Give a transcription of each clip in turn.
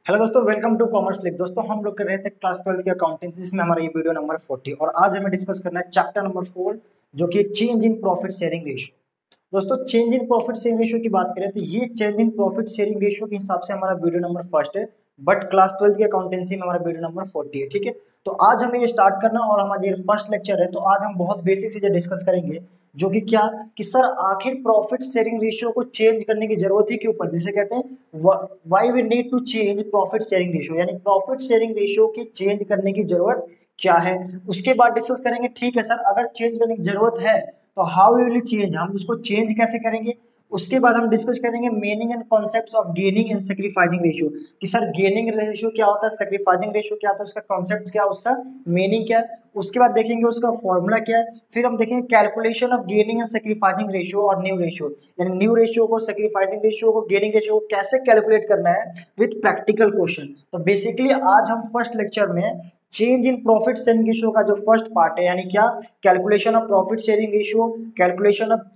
Hello दोस्तों, welcome to commerce click. दोस्तों हम लोग कर रहे थे क्लास 12 की अकाउंटेंसी, जिसमें हमारा ये वीडियो नंबर 40 और आज हमें डिस्कस करना है चैप्टर नंबर 4 जो कि change in profit sharing ratio. दोस्तों change in profit sharing ratio की बात करें तो ये change in profit sharing ratio के हिसाब से हमारा वीडियो नंबर फर्स्ट है, बट क्लास 12 की अकाउंटेंसी में हमारा वीडियो नंबर 40 है। ठीक है, तो आज हमें ये स्टार्ट करना और हमारा ये फर्स्ट लेक्चर है, तो आज हम बहुत बेसिक चीजें डिस्कस करेंगे जो कि क्या कि सर आखिर प्रॉफिट शेयरिंग रेशियो को चेंज करने की जरूरत ही क्यों पड़ती है, जिसे कहते हैं why we need to change profit sharing ratio, यानी प्रॉफिट शेयरिंग रेशियो की चेंज करने की जरूरत क्या है। उसके बाद डिस्कस करेंगे, ठीक है सर अगर चेंज करने की जरूरत है तो हाउ विल चेंज, हम उसको चेंज कैसे करेंगे। उसके बाद हम डिस्कस करेंगे meaning and concepts of gaining and sacrificing ratio, कि सर गेनिंग रेशियो क्या होता है, सैक्रिफाइसिंग रेशियो क्या होता है, उसका कॉन्सेप्ट क्या है, उसका मीनिंग क्या है। उसके बाद देखेंगे उसका फॉर्मूला क्या है। फिर हम देखेंगे calculation of gaining and sacrificing ratio और न्यू रेशियो, यानी न्यू रेशियो को, सैक्रिफाइसिंग रेशियो को, गेनिंग रेशियो को कैसे कैलकुलेट करना है विथ प्रैक्टिकल क्वेश्चन। तो बेसिकली आज हम फर्स्ट लेक्चर में change in profit sharing ratio का जो फर्स्ट पार्ट है, यानी क्या calculation of profit sharing ratio, calculation of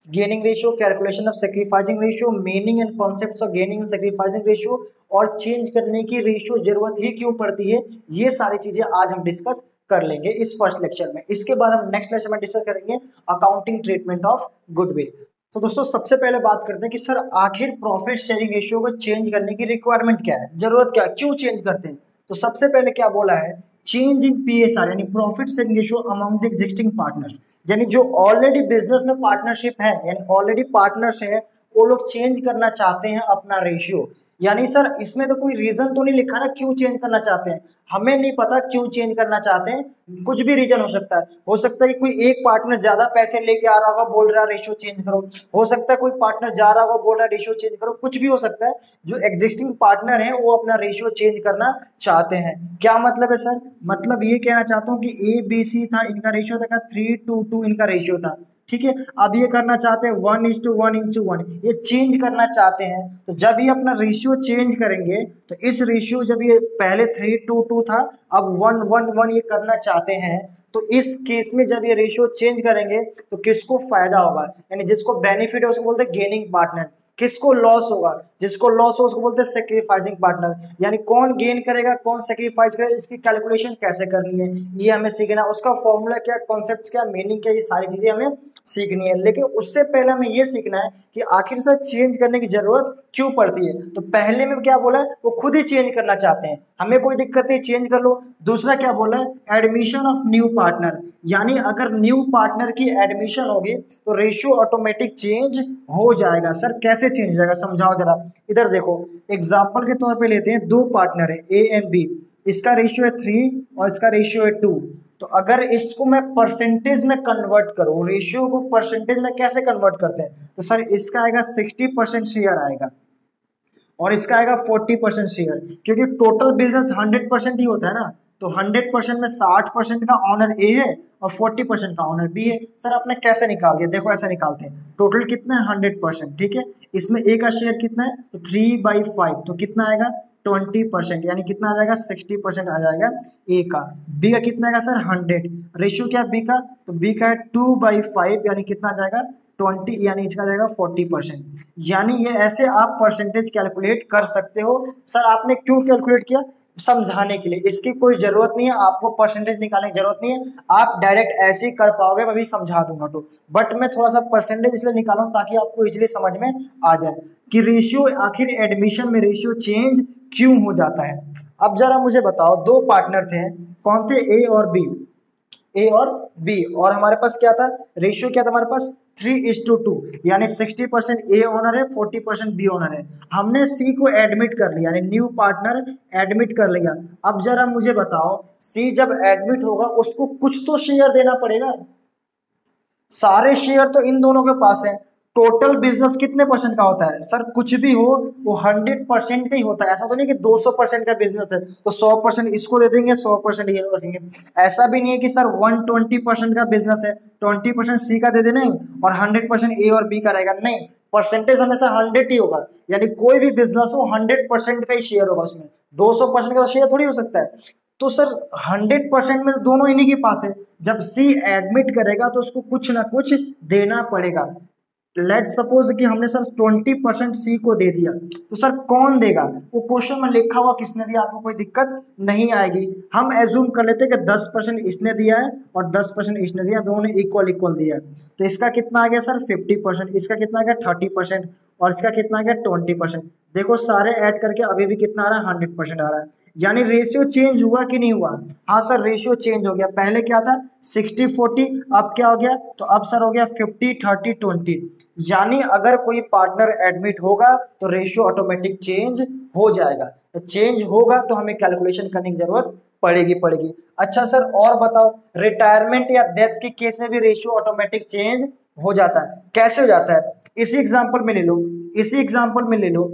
gaining ratio, calculation of sacrificing ratio, meaning and concepts of gaining and sacrificing ratio और change करने की ratio जरूरत ही क्यों पड़ती है, ये सारी चीजें आज हम डिस्कस कर लेंगे इस फर्स्ट लेक्चर में। इसके बाद हम नेक्स्ट लेक्चर में डिस्कस करेंगे अकाउंटिंग ट्रीटमेंट ऑफ गुडविल। तो दोस्तों सबसे पहले बात करते हैं कि सर आखिर प्रॉफिट शेयरिंग रेशियो को चेंज करने की रिक्वायरमेंट क्या है, जरूरत क्या, क्यों चेंज करते हैं। तो सबसे पहले क्या बोला है, चेंज इन पीएसआर यानी profit sharing ratio among the existing partners, यानी जो ऑलरेडी बिजनेस में पार्टनरशिप है, यानी ऑलरेडी पार्टनर्स है, वो लोग चेंज करना चाहते हैं अपना रेशियो। यानी सर इसमें तो कोई रीजन तो नहीं लिखा ना क्यों चेंज करना चाहते हैं, हमें नहीं पता क्यों चेंज करना चाहते हैं, कुछ भी रीजन हो सकता है कि कोई एक पार्टनर ज्यादा पैसे लेके आ रहा होगा, बोल रहा है रेशियो चेंज करो। हो सकता है कोई पार्टनर जा रहा होगा, बोल रहा है रेशियो चेंज करो, कुछ भी हो सकता है। जो एग्जिस्टिंग पार्टनर है वो अपना रेशियो चेंज करना चाहते हैं। क्या मतलब है सर, मतलब ये कहना चाहता हूँ कि ए बी सी था, इनका रेशियो था 3:2 इनका रेशियो था, ठीक है। अब ये करना चाहते हैं 1:1:1, ये चेंज करना चाहते हैं। तो जब ये अपना रेशियो चेंज करेंगे तो इस रेशियो, जब ये पहले 3:2 था अब 1:1 ये करना चाहते हैं, तो इस केस में जब ये रेशियो चेंज करेंगे तो किसको फायदा होगा, यानी जिसको बेनिफिट है उसको बोलते हैं गेनिंग पार्टनर, किसको लॉस होगा, जिसको लॉस हो उसको बोलते हैं सेक्रीफाइसिंग पार्टनर। यानी कौन गेन करेगा कौन सेक्रीफाइस करेगा, इसकी कैलकुलेशन कैसे करनी है ये हमें सीखना है। उसका फॉर्मूला क्या, कॉन्सेप्ट क्या, मीनिंग क्या, ये सारी चीजें हमें सीखनी है। लेकिन उससे पहले हमें ये सीखना है कि आखिर से चेंज करने की जरूरत क्यों पड़ती है। तो पहले में क्या बोला है, वो खुद ही चेंज करना चाहते हैं, हमें कोई दिक्कत नहीं, चेंज कर लो। दूसरा क्या बोला है, एडमिशन ऑफ न्यू पार्टनर, यानी अगर न्यू पार्टनर की एडमिशन होगी तो रेशियो ऑटोमेटिक चेंज हो जाएगा। सर कैसे चेंज हो जाएगा, समझाओ जरा। इधर देखो, एग्जाम्पल के तौर पे लेते हैं, दो पार्टनर है ए एंड बी, इसका रेशियो है 3 और इसका रेशियो है 2। तो अगर इसको मैं परसेंटेज में कन्वर्ट करूं, रेशियो को परसेंटेज में कैसे कन्वर्ट करते हैं, तो सर इसका आएगा 60% शेयर आएगा और इसका आएगा 40% शेयर, क्योंकि टोटल बिजनेस 100% ही होता है ना। तो 100% में 60% का ऑनर ए है और 40% का ऑनर बी है। सर आपने कैसे निकाल दिया, देखो ऐसा निकालते हैं, टोटल कितना है 100%, ठीक है। इसमें ए का शेयर कितना है, तो 3/5, तो कितना आएगा 20%, यानी कितना आ जाएगा 60% आ जाएगा ए का। बी का कितना आएगा सर 100, रेशियो क्या बी का, तो बी का है 2/5, यानी कितना आ जाएगा 20, यानी इसका जाएगा 40%। यानी ये ऐसे आप परसेंटेज कैलकुलेट कर सकते हो। सर आपने क्यों कैलकुलेट किया, समझाने के लिए, इसकी कोई जरूरत नहीं है, आपको परसेंटेज निकालने की जरूरत नहीं है, आप डायरेक्ट ऐसे ही कर पाओगे, मैं भी समझा दूंगा तो। बट मैं थोड़ा सा परसेंटेज इसलिए निकाला हूं ताकि आपको इजीली समझ में आ जाए कि रेशियो, आखिर एडमिशन में रेशियो चेंज क्यों हो जाता है। अब जरा मुझे बताओ, दो पार्टनर थे, कौन थे, ए और बी, ए और बी, और हमारे पास क्या था, रेशियो क्या था हमारे पास 3:2, यानी 60% ए ओनर है, 40% बी ओनर है। हमने सी को एडमिट कर लिया, यानी न्यू पार्टनर एडमिट कर लिया। अब जरा मुझे बताओ, सी जब एडमिट होगा उसको कुछ तो शेयर देना पड़ेगा, सारे शेयर तो इन दोनों के पास है। टोटल बिजनेस कितने परसेंट का होता है, सर कुछ भी हो वो 100% का ही होता है। ऐसा तो नहीं कि 200% का बिजनेस है तो 100% इसको दे देंगे, 100% ये रखेंगे। ऐसा भी नहीं है कि सर 120% का बिजनेस है, 20% सी का दे देना और 100% ए और बी का रहेगा, नहीं, परसेंटेज हमेशा 100 ही होगा। यानी कोई भी बिजनेस हो 100% का ही शेयर होगा उसमें, 200% का शेयर थोड़ी हो सकता है। तो सर 100% में तो दोनों इन्हीं के पास है, जब सी एडमिट करेगा तो उसको कुछ ना कुछ देना पड़ेगा। लेट सपोज कि हमने सर 20% सी को दे दिया, तो सर कौन देगा? वो क्वेश्चन में लिखा हुआ किसने दिया, आपको कोई दिक्कत नहीं आएगी। हम एज्यूम कर लेते हैं कि 10% इसने दिया है और 10% इसने दिया, दोनों ने इक्वल इक्वल दिया है। तो इसका कितना आ गया सर 50%, इसका कितना आ गया 30% और इसका कितना आ गया 20%। देखो सारे ऐड करके अभी भी कितना आ रहा है 100% आ रहा है, यानी रेशियो चेंज हुआ कि नहीं हुआ? हाँ सर रेशियो चेंज हो गया। पहले क्या था 60-40, अब क्या हो गया? तो अब सर हो गया 50-30-20। यानी अगर कोई पार्टनर एडमिट होगा तो रेशियो ऑटोमेटिक चेंज हो जाएगा। तो चेंज होगा तो हमें कैलकुलेशन करने की जरूरत पड़ेगी। अच्छा सर और बताओ, रिटायरमेंट या डेथ के केस में भी रेशियो ऑटोमेटिक चेंज हो जाता है? कैसे हो जाता है? इसी एग्जांपल में ले लो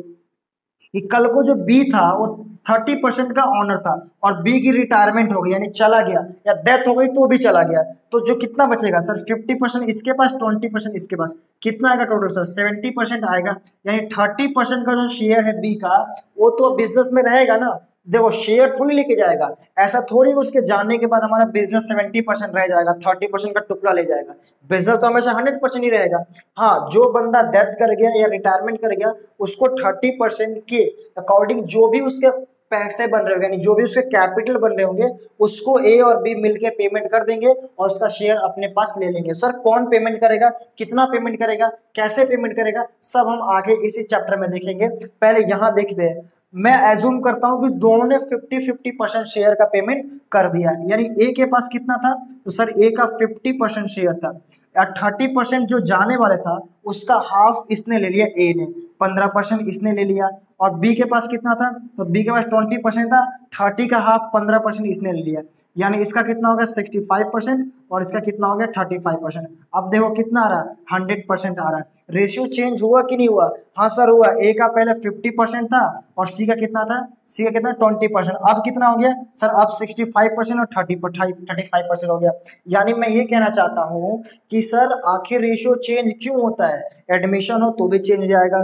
कि कल को जो बी था वो 30% का ऑनर था और बी की रिटायरमेंट हो गई यानी चला गया या डेथ हो गई तो भी चला गया, तो जो कितना बचेगा सर 50% इसके पास 20% इसके पास, कितना आएगा टोटल सर 70% आएगा। यानी 30% का जो शेयर है बी का वो तो बिजनेस में रहेगा ना, देखो शेयर थोड़ी लेके जाएगा, ऐसा थोड़ी उसके जाने के बाद हमारा बिजनेस 70% रह जाएगा, 30% का टुकड़ा ले जाएगा। बिजनेस तो हमेशा 100% ही रहेगा। हाँ जो बंदा डेथ कर गया या रिटायरमेंट कर गया उसको 30% के अकॉर्डिंग जो भी उसके पैसे बन रहे होंगे यानी जो भी उसके कैपिटल बन रहे होंगे उसको ए और बी मिलके पेमेंट कर देंगे और उसका शेयर अपने पास ले लेंगे। सर कौन पेमेंट करेगा, कितना पेमेंट करेगा, कैसे पेमेंट करेगा, सब हम आगे इसी चैप्टर में देखेंगे। पहले यहाँ देखते हैं, मैं एज्यूम करता हूं कि दोनों ने 50-50% शेयर का पेमेंट कर दिया है। यानी ए के पास कितना था, तो सर ए का 50% शेयर था या 30% जो जाने वाले था उसका हाफ इसने ले लिया, ए ने 15% इसने ले लिया और बी के पास कितना था, तो बी के पास 20% था, 30 का हाफ 15% इसने ले लिया, यानी इसका कितना हो गया 65% और इसका कितना हो गया 35%। अब देखो कितना आ रहा है 100% आ रहा है। रेशियो चेंज हुआ कि नहीं हुआ? हाँ सर हुआ। ए का पहले 50% था और सी का कितना था, सी का कितना 20%, अब कितना हो गया सर अब 65% और 35% हो गया। यानी मैं ये कहना चाहता हूँ कि सर आखिर रेशियो चेंज क्यों होता है? एडमिशन हो तो भी चेंज हो जाएगा,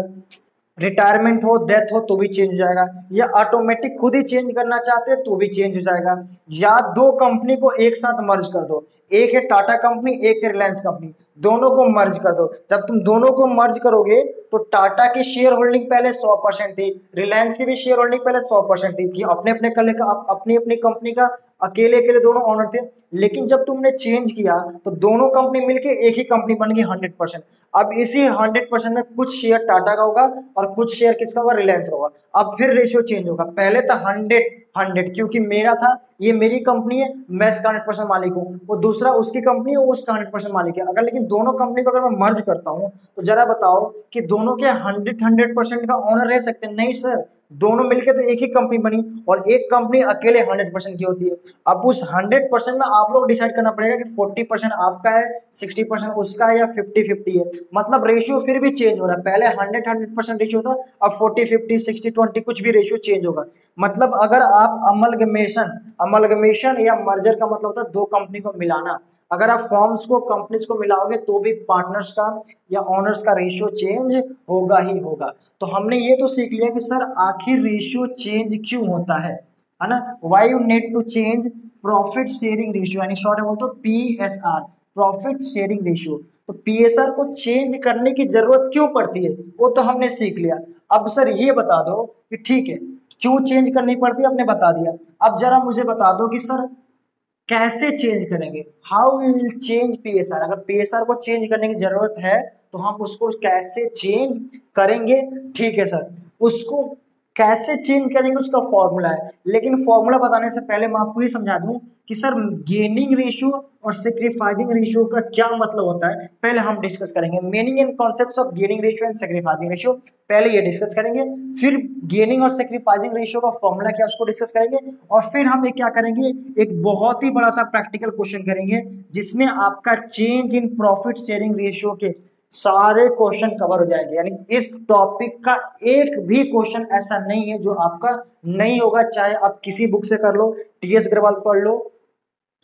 रिटायरमेंट हो डेथ हो तो भी चेंज हो जाएगा, या ऑटोमेटिक खुद ही चेंज करना चाहते हैं तो भी चेंज हो जाएगा, या दो कंपनी को एक साथ मर्ज कर दो, एक है टाटा कंपनी एक है रिलायंस कंपनी, दोनों को मर्ज कर दो। जब तुम दोनों को मर्ज करोगे तो टाटा की शेयर होल्डिंग पहले 100% थी, रिलायंस की भी शेयर होल्डिंग पहले 100% थी कि अपने अपने कल का अपनी अपनी कंपनी का अकेले अकेले दोनों ऑनर थे। लेकिन जब तुमने चेंज किया तो दोनों कंपनी मिलके एक ही कंपनी बन गई 100%। अब इसी 100% में कुछ शेयर टाटा का होगा और कुछ शेयर किसका होगा, रिलायंस का होगा। अब फिर रेशियो चेंज होगा, पहले था 100-100 क्योंकि मेरा था, ये मेरी कंपनी है मैं इसका 100% मालिक हूँ, वो दूसरा उसकी कंपनी है वो उसका 100% मालिक है। अगर लेकिन दोनों कंपनी को अगर मैं मर्ज करता हूँ तो जरा बताओ कि दोनों के 100% का ऑनर रह सकते हैं? नहीं सर, दोनों मिलकर तो एक ही कंपनी बनी और एक कंपनी अकेले 100% की होती है। अब उस 100% में आप लोग डिसाइड करना पड़ेगा कि 40% आपका है 60% उसका है या 50-50 है। मतलब रेशियो फिर भी चेंज हो रहा है, पहले 100% रेशियो था, अब 40-50 60-20 कुछ भी रेशियो चेंज होगा। मतलब अगर आप अमलगमेशन या मर्जर का मतलब होता है दो कंपनी को मिलाना, अगर आप फॉर्म्स को कंपनीज को मिलाओगे तो भी पार्टनर्स का या ऑनर्स का रेशियो चेंज होगा ही होगा। तो हमने ये तो सीख लिया कि सर आखिर रेशियो चेंज क्यों होता है ना। Why you need to change profit sharing ratio, यानी शॉर्ट में बोलते हो पीएसआर, प्रॉफिट शेयरिंग रेशियो। तो पीएसआर को चेंज करने की जरूरत क्यों पड़ती है वो तो हमने सीख लिया। अब सर ये बता दो कि ठीक है क्यों चेंज करनी पड़ती है, आपने बता दिया। अब जरा मुझे बता दो कि सर कैसे चेंज करेंगे, how we will change PSR. अगर पीएसआर को चेंज करने की जरूरत है तो हम उसको कैसे चेंज करेंगे? ठीक है सर, उसको कैसे चेंज करेंगे उसका फॉर्मूला है, लेकिन फॉर्मूला बताने से पहले मैं आपको ये समझा दूं कि सर गेनिंग रेशियो और सेक्रीफाइसिंग रेशियो का क्या मतलब होता है, पहले हम डिस्कस करेंगे। Meaning and concepts of gaining ratio and sacrificing ratio, पहले ये डिस्कस करेंगे, फिर गेनिंग और सेक्रीफाइसिंग रेशियो का फॉर्मूला क्या उसको डिस्कस करेंगे, और फिर हम एक क्या करेंगे, एक बहुत ही बड़ा सा प्रैक्टिकल क्वेश्चन करेंगे जिसमें आपका change in profit sharing ratio के सारे क्वेश्चन कवर हो जाएंगे। यानी इस टॉपिक का एक भी क्वेश्चन ऐसा नहीं है जो आपका नहीं होगा, चाहे आप किसी बुक से कर लो, टीएस अग्रवाल पढ़ लो,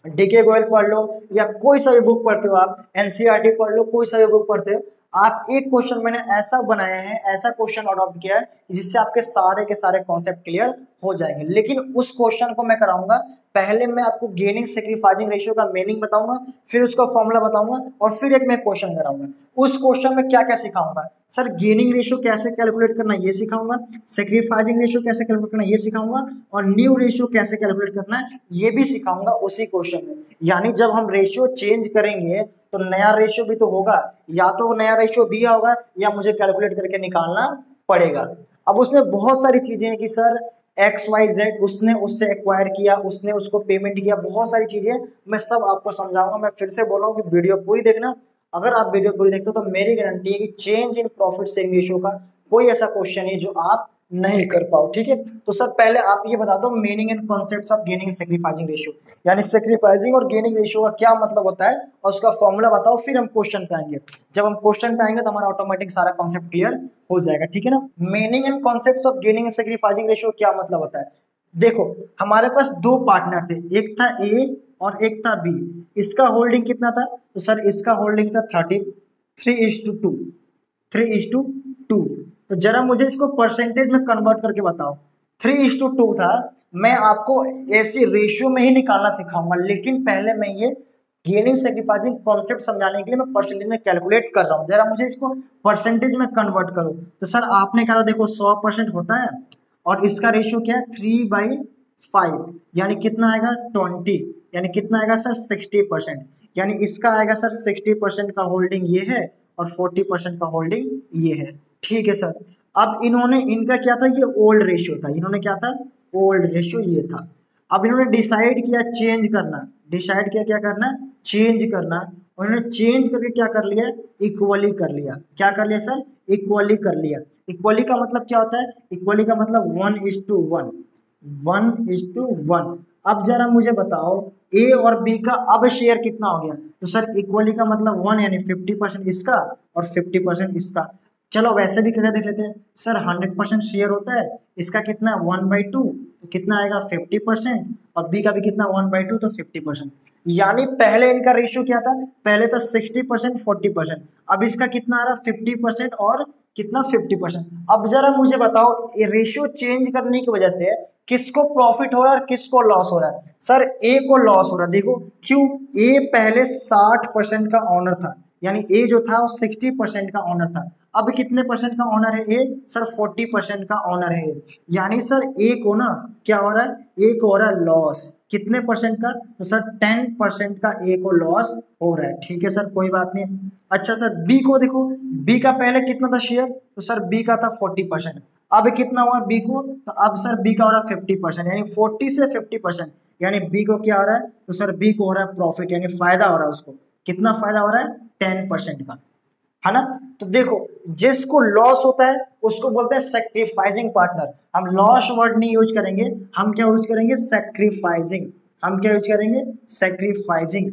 डीके गोयल पढ़ लो, या कोई सा भी बुक पढ़ते हो आप, एनसीईआरटी पढ़ लो, कोई सा भी बुक पढ़ते हो, आप एक क्वेश्चन मैंने ऐसा बनाया है, ऐसा क्वेश्चन अडॉप्ट किया है जिससे आपके सारे के सारे कॉन्सेप्ट क्लियर हो जाएंगे। लेकिन उस क्वेश्चन को मैं कराऊंगा, पहले मैं आपको गेनिंग सेक्रीफाइसिंग रेशियो का मीनिंग बताऊंगा, फिर उसका फॉर्मूला बताऊंगा, और फिर एक मैं क्वेश्चन कराऊंगा। उस क्वेश्चन में क्या क्या सिखाऊंगा सर, गेनिंग रेशियो कैसे कैलकुलेट करना ये सिखाऊंगा, सेक्रीफाइसिंग रेशियो कैसे कैलकुलेट करना ये सिखाऊंगा, और न्यू रेशियो कैसे कैलकुलेट करना है ये भी सिखाऊंगा उसी क्वेश्चन में। यानी जब हम रेशियो चेंज करेंगे तो नया रेशियो भी तो होगा, या तो नया रेशियो दिया होगा या मुझे कैलकुलेट करके निकालना पड़ेगा। अब उसमें बहुत सारी चीजें हैं कि सर XYZ उसने उससे एक्वायर किया, उसने उसको पेमेंट किया, बहुत सारी चीजें मैं सब आपको समझाऊंगा। मैं फिर से बोल रहा हूँ कि वीडियो पूरी देखना। अगर आप वीडियो पूरी देखते हो तो मेरी गारंटी है कि change in profit sharing ratio का कोई ऐसा क्वेश्चन नहीं जो आप नहीं कर पाओ। ठीक है, तो सर पहले आप ये बता दो meaning and concepts of gaining sacrificing ratio, यानी सेक्रीफाइसिंग और गेनिंग रेशियो का क्या मतलब होता है और उसका फॉर्मूला बताओ, फिर हम क्वेश्चन पे आएंगे। जब हम क्वेश्चन पे आएंगे तो हमारा ऑटोमेटिक सारा कॉन्सेप्ट क्लियर हो जाएगा। ठीक है ना, meaning and concepts of gaining and sacrificing ratio क्या मतलब होता है। देखो हमारे पास दो पार्टनर थे, एक था ए और एक था बी। इसका होल्डिंग कितना था, तो सर इसका होल्डिंग था 3:2, 3:2। तो जरा मुझे इसको परसेंटेज में कन्वर्ट करके बताओ। 3:2 था, मैं आपको ऐसे रेशियो में ही निकालना सिखाऊंगा, लेकिन पहले मैं ये गेनिंग सेक्रीफाइसिंग कॉन्सेप्ट समझाने के लिए मैं परसेंटेज में कैलकुलेट कर रहा हूँ। जरा मुझे इसको परसेंटेज में कन्वर्ट करो। तो सर आपने कहा देखो 100% होता है और इसका रेशियो क्या है 3/5, यानी कितना आएगा 20, यानी कितना आएगा सर 60%, यानी इसका आएगा सर 60% का होल्डिंग ये है और 40% का होल्डिंग ये है। ठीक है सर, अब इन्होंने इनका क्या था, ये ओल्ड रेशियो था, इन्होंने क्या था ओल्ड रेशियो ये था। अब इन्होंने डिसाइड किया चेंज करना, डिसाइड किया क्या करना चेंज करना, उन्होंने चेंज करके क्या कर लिया इक्वली कर लिया। क्या कर लिया सर इक्वली कर लिया। इक्वली का मतलब क्या होता है, इक्वली का मतलब 1:1, 1:1। अब जरा मुझे बताओ ए और बी का अब शेयर कितना हो गया, तो सर इक्वली का मतलब 1 यानी 50% इसका और 50% इसका। चलो वैसे भी करके देख लेते हैं, सर 100% शेयर होता है, इसका कितना 1/2, तो कितना आएगा 50%, और बी का भी कितना 1/2 तो 50%। यानी पहले इनका रेशियो क्या था, पहले था 60% 40%, अब इसका कितना आ रहा 50% और कितना 50%। अब जरा मुझे बताओ ये रेशियो चेंज करने की वजह से किसको प्रॉफिट हो रहा है और किसको लॉस हो रहा है। सर ए को लॉस हो रहा है, देखो क्यों, ए पहले 60% का ऑनर था, यानी ए जो था वो 60% का ऑनर था। अब कितने परसेंट का ऑनर है ए, सर 40% का ऑनर है। यानी सर ए को ना क्या हो रहा है, ए को हो रहा है लॉस, कितने परसेंट का, तो सर 10% का ए को लॉस हो रहा है। ठीक है सर कोई बात नहीं। अच्छा सर बी को देखो, बी का पहले कितना था शेयर, तो सर बी का था 40%, अब कितना हुआ बी को, तो अब सर बी का हो रहा है 50%, यानी 40 से 50%, यानी बी को क्या हो रहा है, तो सर बी को हो रहा है प्रॉफिट, यानी फायदा हो रहा है उसको। कितना फायदा हो रहा है 10% का, है ना। तो देखो जिसको लॉस होता है उसको बोलते हैं सैक्रिफाइसिंग पार्टनर। हम लॉस वर्ड नहीं यूज करेंगे, हम क्या यूज करेंगे सैक्रिफाइसिंग, हम क्या यूज करेंगे सैक्रिफाइसिंग,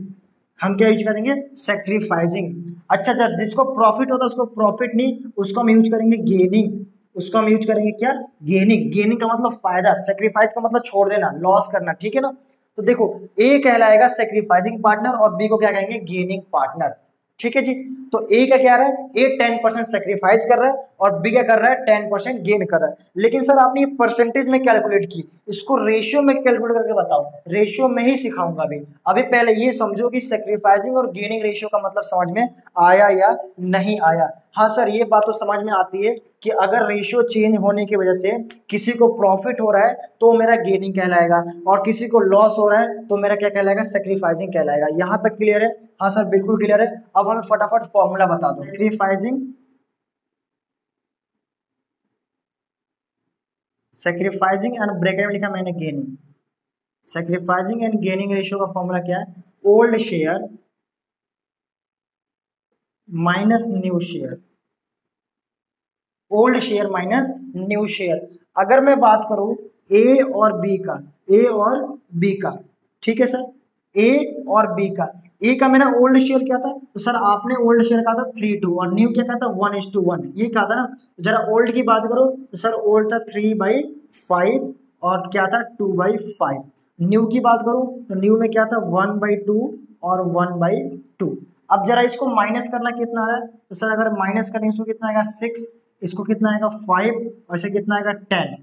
हम क्या यूज करेंगे सैक्रिफाइसिंग। अच्छा सर जिसको प्रॉफिट होता है उसको प्रॉफिट नहीं, उसको हम यूज करेंगे गेनिंग, उसको हम यूज करेंगे क्या गेनिंग। गेनिंग का मतलब फायदा, सैक्रिफाइस का मतलब छोड़ देना लॉस करना। ठीक है ना, तो देखो ए कहलाएगा सैक्रिफाइसिंग पार्टनर और बी को क्या कहेंगे गेनिंग पार्टनर। ठीक है जी, तो ए का क्या रहा है, ए 10% सेक्रीफाइस कर रहा है और बी क्या कर रहा है 10% गेन कर रहा है। लेकिन सर आपने परसेंटेज में कैलकुलेट की, इसको रेशियो में कैलकुलेट करके बताओ, रेशियो में ही सिखाऊंगा अभी। अभी पहले ये समझो कि सेक्रीफाइसिंग और गेनिंग रेशियो का मतलब समझ में आया या नहीं आया। हाँ सर ये बात तो समझ में आती है कि अगर रेशियो चेंज होने की वजह से किसी को प्रॉफिट हो रहा है तो मेरा गेनिंग कहलाएगा, और किसी को लॉस हो रहा है तो मेरा क्या कहलाएगा सेक्रीफाइसिंग कहलाएगा। यहाँ तक क्लियर है, हाँ सर बिल्कुल क्लियर है। अब हमें फटाफट फॉर्मूला बता दो, सेक्रीफाइसिंग एंड ब्रैकेट में लिखा मैंने gaining, sacrificing and gaining ratio का फॉर्मूला क्या है, old share minus new share, old share minus new share. अगर मैं बात करूं ए और बी का, ए और बी का, ठीक है सर, ए और बी का, ए का मेरा ओल्ड शेयर क्या था, तो सर आपने ओल्ड शेयर कहा था 3:2 और न्यू क्या कहा था 1:1, ये कहा था ना। तो जरा ओल्ड की बात करो तो सर ओल्ड था 3/5 और क्या था 2/5। न्यू की बात करूं तो न्यू में क्या था 1/2 और 1/2। अब जरा इसको माइनस करना कितना आ रहा है, तो सर अगर माइनस करेंगे इसको कितना आएगा 6, इसको कितना आएगा 5, और इसे कितना आएगा 10।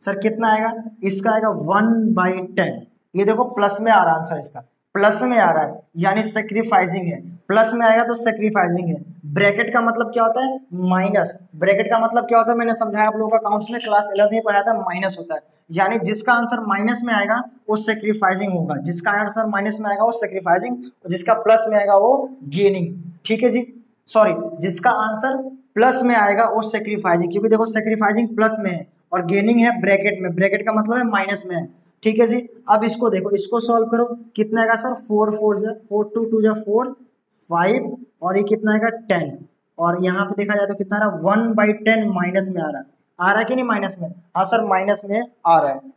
सर कितना आएगा, इसका आएगा 1/10। ये देखो प्लस में आ रहा है आंसर, इसका प्लस में आ रहा है यानी सेक्रीफाइसिंग है, प्लस में आएगा तो सेक्रीफाइसिंग है। ब्रैकेट का मतलब क्या होता है, माइनस। ब्रैकेट का मतलब क्या होता है, मैंने समझाया आप लोगों का अकाउंट्स में क्लास 11 में पढ़ाया था, माइनस होता है, यानी जिसका आंसर माइनस में आएगा वो सेक्रीफाइसिंग होगा, जिसका आंसर माइनस में आएगा वो सेक्रीफाइसिंग, और जिसका प्लस में आएगा वो गेनिंग। ठीक है जी, सॉरी, जिसका आंसर प्लस में आएगा वो सेक्रीफाइसिंग, क्योंकि देखो सेक्रीफाइसिंग प्लस में है और गेनिंग है ब्रैकेट में, ब्रैकेट का मतलब है माइनस में है। ठीक है जी, अब इसको देखो, इसको सॉल्व करो, कितना आएगा सर 4 4 जा 4 2 2 जा 4 5, और ये कितना आएगा 10, और यहाँ पे देखा जाए तो कितना आ रहा है 1/10 माइनस में आ रहा है कि नहीं माइनस में, हाँ सर माइनस में आ रहा है।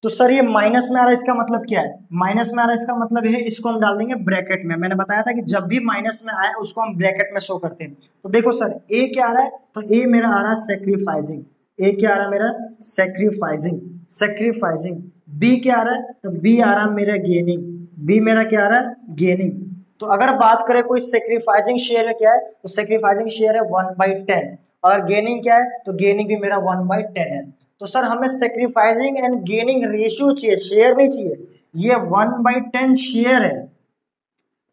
तो सर ये माइनस में आ रहा है, इसका मतलब क्या है, माइनस में आ रहा है इसका मतलब ये है, इसको हम डाल देंगे ब्रैकेट में। मैंने बताया था कि जब भी माइनस में आए उसको हम ब्रैकेट में शो करते हैं। तो देखो सर ए क्या आ रहा है, तो ए मेरा आ रहा है सेक्रीफाइसिंग, ए क्या आ रहा है मेरा सेक्रीफाइसिंग, सेक्रीफाइसिंग। बी क्या आ रहा है, तो बी आ रहा है मेरा गेनिंग, बी मेरा क्या आ रहा है गेनिंग। तो अगर बात करें कोई सेक्रीफाइसिंग शेयर में क्या है, तो सेक्रीफाइसिंग शेयर है 1/10, और गेनिंग क्या है, तो गेनिंग भी मेरा 1/10 है। तो सर हमें सेक्रीफाइसिंग एंड गेनिंग रेशियो चाहिए, शेयर नहीं चाहिए। ये 1/10 शेयर है,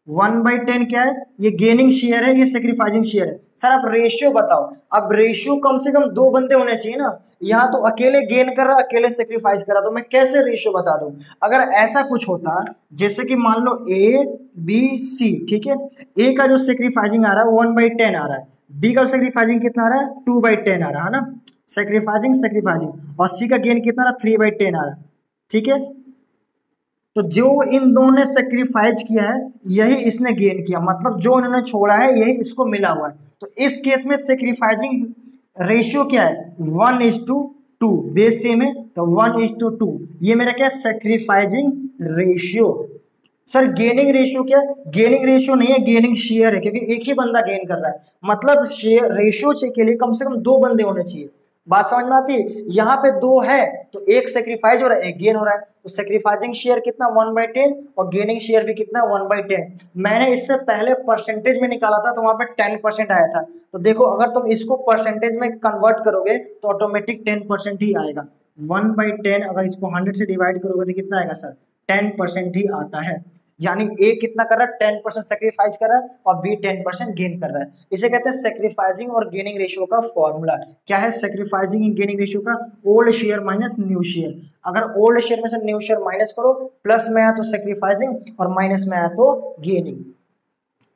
1/10 क्या है, ये गेनिंग शेयर है, ये सेक्रीफाइसिंग शेयर है। सर आप रेशियो बताओ, अब रेशियो कम से कम 2 बंदे होने चाहिए ना, यहाँ तो अकेले गेन कर रहा, अकेले सेक्रीफाइस कर रहा, तो मैं कैसे रेशियो बता दूं। अगर ऐसा कुछ होता, जैसे कि मान लो ए बी सी, ठीक है, ए का जो सेक्रीफाइसिंग आ रहा है 1/10 आ रहा है, बी का सेक्रीफाइसिंग कितना आ रहा है 2/10 आ रहा है ना, सेक्रीफाइसिंग सेक्रीफाइसिंग, और सी का गेन कितना आ रहा है 3/10 आ रहा है। ठीक है, तो जो इन दोनों ने सेक्रीफाइस किया है यही इसने गेन किया, मतलब जो इन्होंने छोड़ा है यही इसको मिला हुआ है। तो इस केस में सेक्रीफाइसिंग रेशियो क्या है 1:2, बेस सेम है तो 1:2, ये मेरा क्या है sacrificing ratio. Sir gaining ratio क्या है, गेनिंग रेशियो नहीं है, गेनिंग शेयर है, क्योंकि एक ही बंदा गेन कर रहा है, मतलब शेयर रेशियो के लिए कम से कम 2 बंदे होने चाहिए। बात समझ में आती है, यहाँ पे 2 है तो एक सेक्रीफाइस हो रहा है एक गेन हो रहा है, तो सेक्रीफाइसिंग शेयर कितना 1/10 और गेनिंग शेयर भी कितना 1/10। मैंने इससे पहले परसेंटेज में निकाला था तो वहां पे 10% आया था, तो देखो अगर तुम इसको परसेंटेज में कन्वर्ट करोगे तो ऑटोमेटिक 10% ही आएगा। 1/10 अगर इसको 100 से डिवाइड करोगे तो कितना आएगा सर 10% ही आता है, यानी ए कितना कर रहा है 10% सेक्रीफाइस कर रहा है और बी 10% गेन कर रहा है। इसे कहते हैं सेक्रीफाइसिंग और गेनिंग रेशियो का फॉर्मूला। क्या है सेक्रीफाइसिंग एंड गेनिंग रेशियो का, old share minus new share. अगर ओल्ड शेयर में से न्यू शेयर माइनस करो, प्लस में आया तो सेक्रीफाइसिंग और माइनस में आया तो गेनिंग।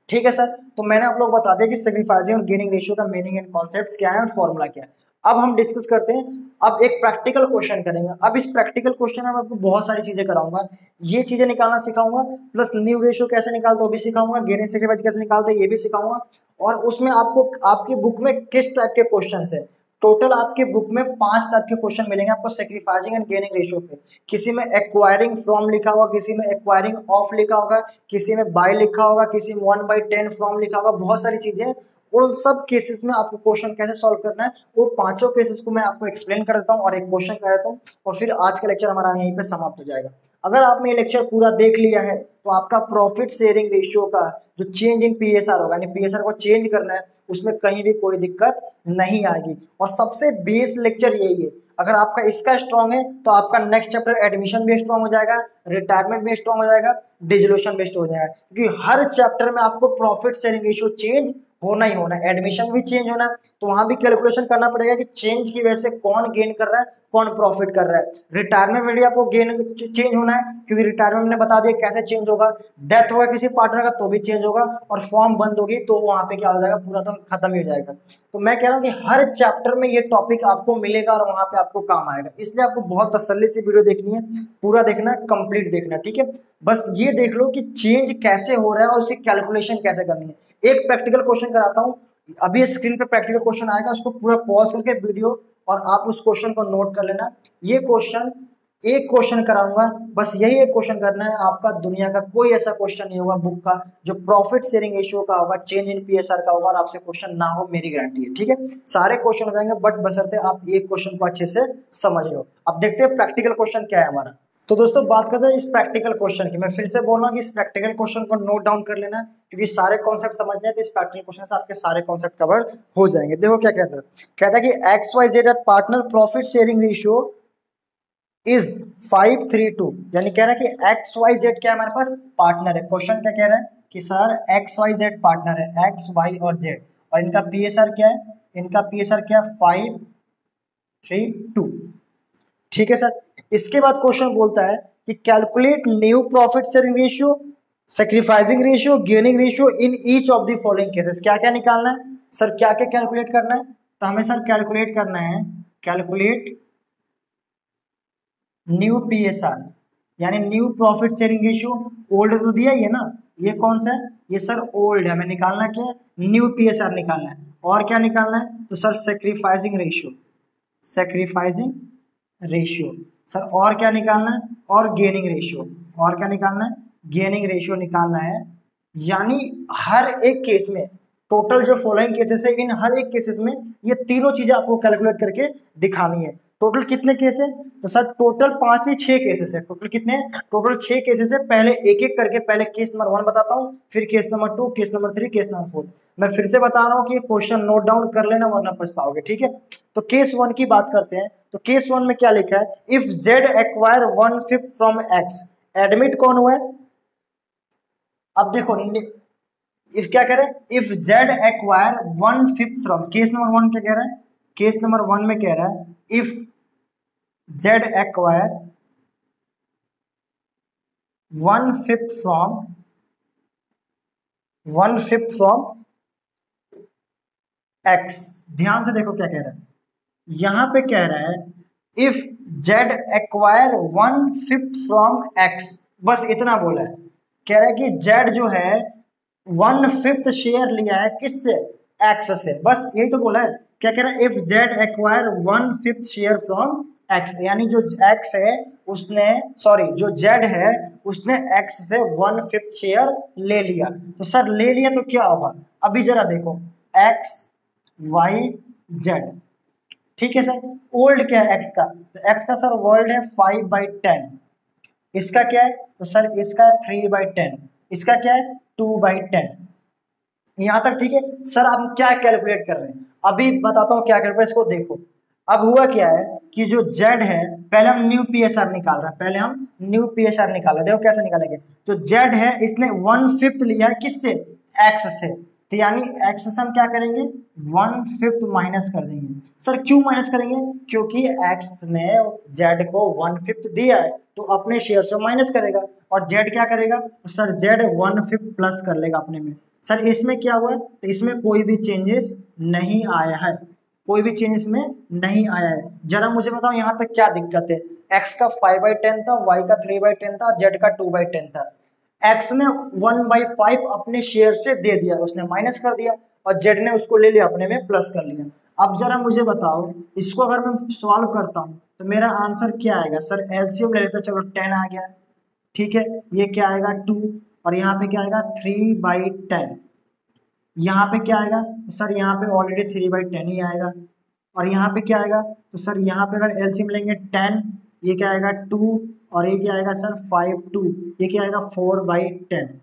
ठीक है सर, तो मैंने आप लोग बता दिया कि सेक्रीफाइसिंग और गेनिंग रेशियो का मीनिंग एंड कॉन्सेप्ट्स क्या है और फॉर्मूला क्या है। अब हम डिस्कस करते हैं, अब एक प्रैक्टिकल क्वेश्चन करेंगे। अब इस प्रैक्टिकल क्वेश्चन में मैं आपको बहुत सारी चीजें कराऊंगा, ये चीजें निकालना सिखाऊंगा, प्लस न्यू रेशियो कैसे निकालते वो भी सिखाऊंगा, गेनिंग सेक्रीफाइस कैसे निकालते ये भी सिखाऊंगा, और उसमें आपको आपकी बुक में किस टाइप के क्वेश्चन है। टोटल आपके बुक में 5 टाइप के क्वेश्चन मिलेंगे आपको सेक्रीफाइसिंग एंड गेनिंग रेशियो पे। किसी में एक्वायरिंग फ्रॉम लिखा होगा, किसी में एक्वायरिंग ऑफ लिखा होगा, किसी में बाय लिखा होगा, किसी में 1/10 फ्रॉम लिखा होगा, बहुत सारी चीजें। उन सब केसेस में आपको क्वेश्चन कैसे सॉल्व करना है वो पांचों केसेस को मैं आपको एक्सप्लेन कर देता हूँ और एक क्वेश्चन कर देता हूँ, और फिर आज का लेक्चर हमारा यहीं पे समाप्त हो जाएगा। अगर आपने ये लेक्चर पूरा देख लिया है तो आपका प्रॉफिट शेयरिंग रेशियो का जो चेंज इन पीएसआर होगा, यानी पीएसआर को चेंज करना है, उसमें कहीं भी कोई दिक्कत नहीं आएगी। और सबसे बेस लेक्चर यही है, अगर आपका इसका स्ट्रॉन्ग है तो आपका नेक्स्ट चैप्टर एडमिशन भी स्ट्रॉन्ग हो जाएगा, रिटायरमेंट भी स्ट्रॉन्ग हो जाएगा, डिसोल्यूशन भी स्ट्रॉन्ग हो जाएगा, क्योंकि हर चैप्टर में आपको प्रॉफिट शेयरिंग रेशियो चेंज होना ही होना है, एडमिशन भी चेंज होना है, तो वहां भी कैलकुलेशन करना पड़ेगा कि चेंज की वजह से कौन गेन कर रहा है कौन प्रॉफिट कर रहा है। रिटायरमेंट में भी आपको गेन चेंज होना है, क्योंकि रिटायरमेंट ने बता दिया कैसे चेंज होगा, डेथ होगा किसी पार्टनर का तो भी चेंज होगा, और फॉर्म बंद होगी तो वहां पे क्या हो जाएगा पूरा तो खत्म ही हो जाएगा। तो मैं कह रहा हूँ कि हर चैप्टर में ये टॉपिक आपको मिलेगा और वहां पे आपको काम आएगा, इसलिए आपको बहुत तसल्ली से वीडियो देखनी है, पूरा देखना है, कंप्लीट देखना है, ठीक है। बस ये देख लो कि चेंज कैसे हो रहा है और उसकी कैलकुलेशन कैसे करनी है। एक प्रैक्टिकल क्वेश्चन कराता हूँ, अभी स्क्रीन पे प्रैक्टिकल क्वेश्चन आएगा, उसको पूरा पॉज करके वीडियो और आप उस क्वेश्चन को नोट कर लेना। ये क्वेश्चन एक क्वेश्चन कराऊंगा, बस यही एक क्वेश्चन करना है आपका। दुनिया का कोई ऐसा क्वेश्चन नहीं होगा बुक का जो प्रॉफिट शेयरिंग रेशियो का होगा, चेंज इन पीएसआर का होगा और आपसे क्वेश्चन ना हो, मेरी गारंटी है। ठीक है, सारे क्वेश्चन हो जाएंगे, बट बशर्ते आप एक क्वेश्चन को अच्छे से समझ लो। अब देखते हैं प्रैक्टिकल क्वेश्चन क्या है हमारा। तो दोस्तों बात करते हैं इस प्रैक्टिकल क्वेश्चन की। मैं फिर से बोल रहा हूँ कि इस प्रैक्टिकल क्वेश्चन को नोट डाउन कर लेना, क्योंकि सारे कॉन्सेप्ट समझने हैं तो इस प्रैक्टिकल क्वेश्चन से आपके सारे कॉन्सेप्ट कवर हो जाएंगे। देखो क्या कहता है, कहता है कि X Y Z partner profit sharing ratio is 5:3:2, यानी कह रहा है कि एक्स वाई जेड क्या है हमारे पास, पार्टनर है। क्वेश्चन क्या कह रहा है कि sir X Y Z partner है, एक्स वाई और जेड, और इनका पीएसआर क्या है, इनका पीएसआर क्या है 5:3:2। ठीक है सर। इसके बाद क्वेश्चन बोलता है कि calculate new profit sharing ratio, sacrificing ratio, gaining ratio in each of the following cases. क्या क्या निकालना है सर, क्या क्या कैलकुलेट करना है, तो हमें सर कैलकुलेट करना है, कैलकुलेट न्यू पीएसआर यानी new profit sharing ratio. Old तो दिया ही है ना, ये कौन सा है, ये सर ओल्ड है। हमें निकालना क्या है, न्यू पीएसआर निकालना है। और क्या निकालना है, तो sir sacrificing ratio, sacrificing ratio sir. और क्या निकालना है, और गेनिंग रेशियो। और क्या निकालना है, गेनिंग रेशियो निकालना है। यानी हर एक केस में टोटल जो फॉलोइंग केसेस है, इन हर एक केसेस में ये तीनों चीजें आपको कैलकुलेट करके दिखानी है। टोटल कितने केस है, तो सर टोटल 5 में 6 केसेस है। टोटल कितने हैं, टोटल 6 केसेस है। पहले एक एक करके, पहले केस नंबर 1 बताता हूँ, फिर case number 2, case number 3, case number 4। मैं फिर से बता रहा हूँ कि क्वेश्चन नोट डाउन कर लेना वरना पछताओगे। ठीक है, तो केस 1 की बात करते हैं। तो केस 1 में क्या लिखा है, if Z acquire 1/5 from x, admit कौन हुआ है, अब देखो इफ क्या कह रहे हैं, if Z acquire 1/5 from, case number 1 क्या कह रहा है, केस नंबर 1 में कह रहा है if Z acquire 1/5 from 1/5 from x. ध्यान से देखो क्या कह रहा है, यहां पे कह रहा है if Z acquire 1/5 from x, बस इतना बोला है। कह रहा है कि जेड जो है 1/5 शेयर लिया है किससे, एक्स से, बस यही तो बोला है। क्या कह रहा है, if Z acquire 1/5 share from x, यानी जो एक्स है उसने, सॉरी जो जेड है उसने एक्स से 1/5 शेयर ले लिया। तो सर ले लिया तो क्या होगा, अभी जरा देखो, एक्स वाई जेड। ठीक है सर, ओल्ड क्या है एक्स का, तो एक्स का सर वर्ल्ड है 5/10। इसका क्या है, तो सर इसका 3/10। इसका क्या है 2/10। यहां तक ठीक है सर। आप क्या कैलकुलेट कर रहे हैं, अभी बताता हूं क्या कैलकुलेट, इसको देखो। अब हुआ क्या है कि जो जेड है, पहले हम न्यू पीएसआर निकाल रहे हैं, पहले हम न्यू पीएसआर निकाल रहे हैं। देखो कैसे निकालेंगे, जो जेड है इसने 1/5 लिया है किससे, एक्स से, तो यानी एक्स से हम क्या करेंगे 1/5 माइनस कर देंगे। सर क्यों माइनस करेंगे, क्योंकि एक्स ने जेड को 1/5 दिया है तो अपने शेयर से माइनस करेगा, और जेड क्या करेगा, तो सर जेड 1/5 प्लस कर लेगा अपने में। सर इसमें क्या हुआ है, तो इसमें कोई भी चेंजेस नहीं आया है, कोई भी चेंज इसमें नहीं आया है। जरा मुझे बताओ यहाँ तक क्या दिक्कत है, एक्स का 5/10 था, वाई का 3/10 था, जेड का 2/10 था। एक्स ने 1/5 अपने शेयर से दे दिया, उसने माइनस कर दिया, और जेड ने उसको ले लिया अपने में प्लस कर लिया। अब जरा मुझे बताओ, इसको अगर मैं सॉल्व करता हूँ तो मेरा आंसर क्या आएगा, सर एलसीएम ले लेते, चलो 10 आ गया। ठीक है, ये क्या आएगा 2, और यहाँ पे क्या आएगा 3/10। यहाँ पे क्या आएगा, तो सर यहाँ पे ऑलरेडी 3/10 ही आएगा। और यहाँ पे क्या आएगा, तो सर यहाँ पे अगर एलसीएम लेंगे 10, ये क्या आएगा 2, और ये क्या आएगा सर 5/2, ये क्या आएगा 4/10।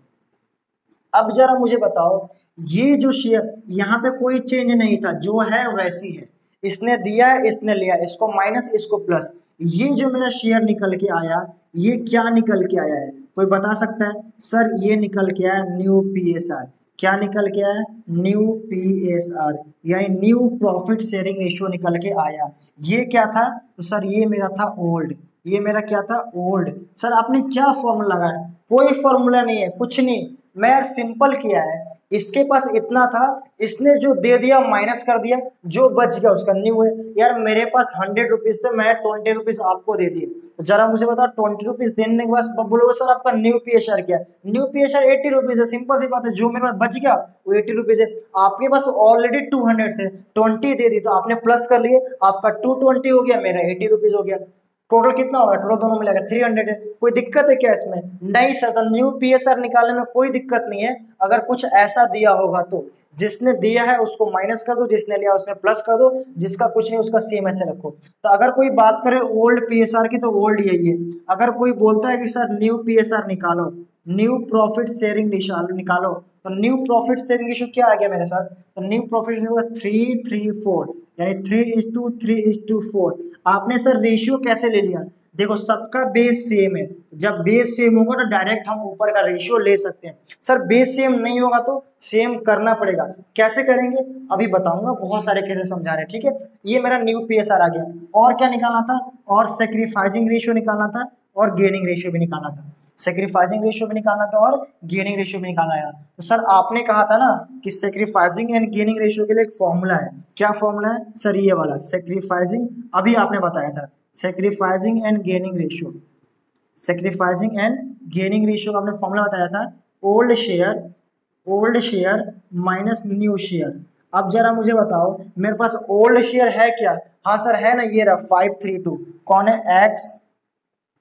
अब जरा मुझे बताओ, ये जो शेयर यहाँ पे कोई चेंज नहीं था, जो है वैसी है, इसने दिया इसने लिया, इसको माइनस इसको प्लस। ये जो मेरा शेयर निकल के आया, ये क्या निकल के आया है, कोई बता सकता है, सर ये निकल के आया न्यू पीएसआर। क्या निकल के आया, न्यू पीएसआर, यानी न्यू प्रॉफिट शेयरिंग रेशियो निकल के आया। ये क्या था, तो सर ये मेरा था ओल्ड, ये मेरा क्या था ओल्ड। सर आपने क्या फॉर्मूला लगाया, कोई फॉर्मूला नहीं है, कुछ नहीं, मैं यार सिंपल किया है। इसके पास इतना था, इसने जो दे दिया माइनस कर दिया, जो बच गया उसका न्यू है। यार मेरे पास 100 रुपीज थे, मैं 20 रुपीज आपको दे दिए, तो जरा मुझे बताओ 20 रुपीज देने के बाद बोलोगे सर आपका न्यू पीएसआर क्या है, न्यू पीएसआर 80 रुपीज है। सिंपल सी बात है, जो मेरे पास बच गया वो 80 रुपीज है। आपके पास ऑलरेडी 200 थे, 20 दे दी तो आपने प्लस कर लिए, आपका 220 हो गया, मेरा 80 रुपीज हो गया। टोटल कितना होगा, टोटल दोनों मिलेगा 300 है। कोई दिक्कत है क्या इसमें? नहीं सर, तो न्यू पीएसआर निकालने में कोई दिक्कत नहीं है। अगर कुछ ऐसा दिया होगा तो जिसने दिया है उसको माइनस कर दो, जिसने लिया उसमें प्लस कर दो, जिसका कुछ नहीं उसका सेम ऐसे रखो। तो अगर कोई बात करे ओल्ड पीएसआर की तो ओल्ड यही है। अगर कोई बोलता है कि सर न्यू पीएसआर निकालो, न्यू प्रॉफिट शेयरिंग निकालो, तो न्यू प्रॉफिट शेयरिंग रेशियो क्या आ गया मेरे साथ? तो न्यू प्रॉफिट रेशियो 3:3:4, यानी 3:3:4। आपने सर रेशियो कैसे ले लिया? देखो सबका बेस सेम है, जब बेस सेम होगा तो डायरेक्ट हम ऊपर का रेशियो ले सकते हैं। सर बेस सेम नहीं होगा तो सेम करना पड़ेगा। कैसे करेंगे अभी बताऊंगा, बहुत सारे केसेस समझा रहे हैं, ठीक है। ये मेरा न्यू पीएसआर आ गया। और क्या निकालना था? और सैक्रिफाइसिंग रेशियो निकालना था और गेनिंग रेशियो भी निकालना था। सैक्रिफाइसिंग रेशियो भी निकालना था और गेनिंग रेशियो भी निकालना है। तो सर आपने कहा था ना कि सैक्रिफाइसिंग एंड गेनिंग रेशियो के लिए एक फॉर्मूला है। क्या फॉर्मूला है सर? ये वाला सैक्रिफाइसिंग, अभी आपने बताया था sacrificing and gaining ratio. Sacrificing and gaining ratio का आपने फॉर्मूला बताया था, old share minus new share. अब जरा मुझे बताओ मेरे पास ओल्ड शेयर है क्या? हाँ सर है ना, ये रहा 532। कौन है?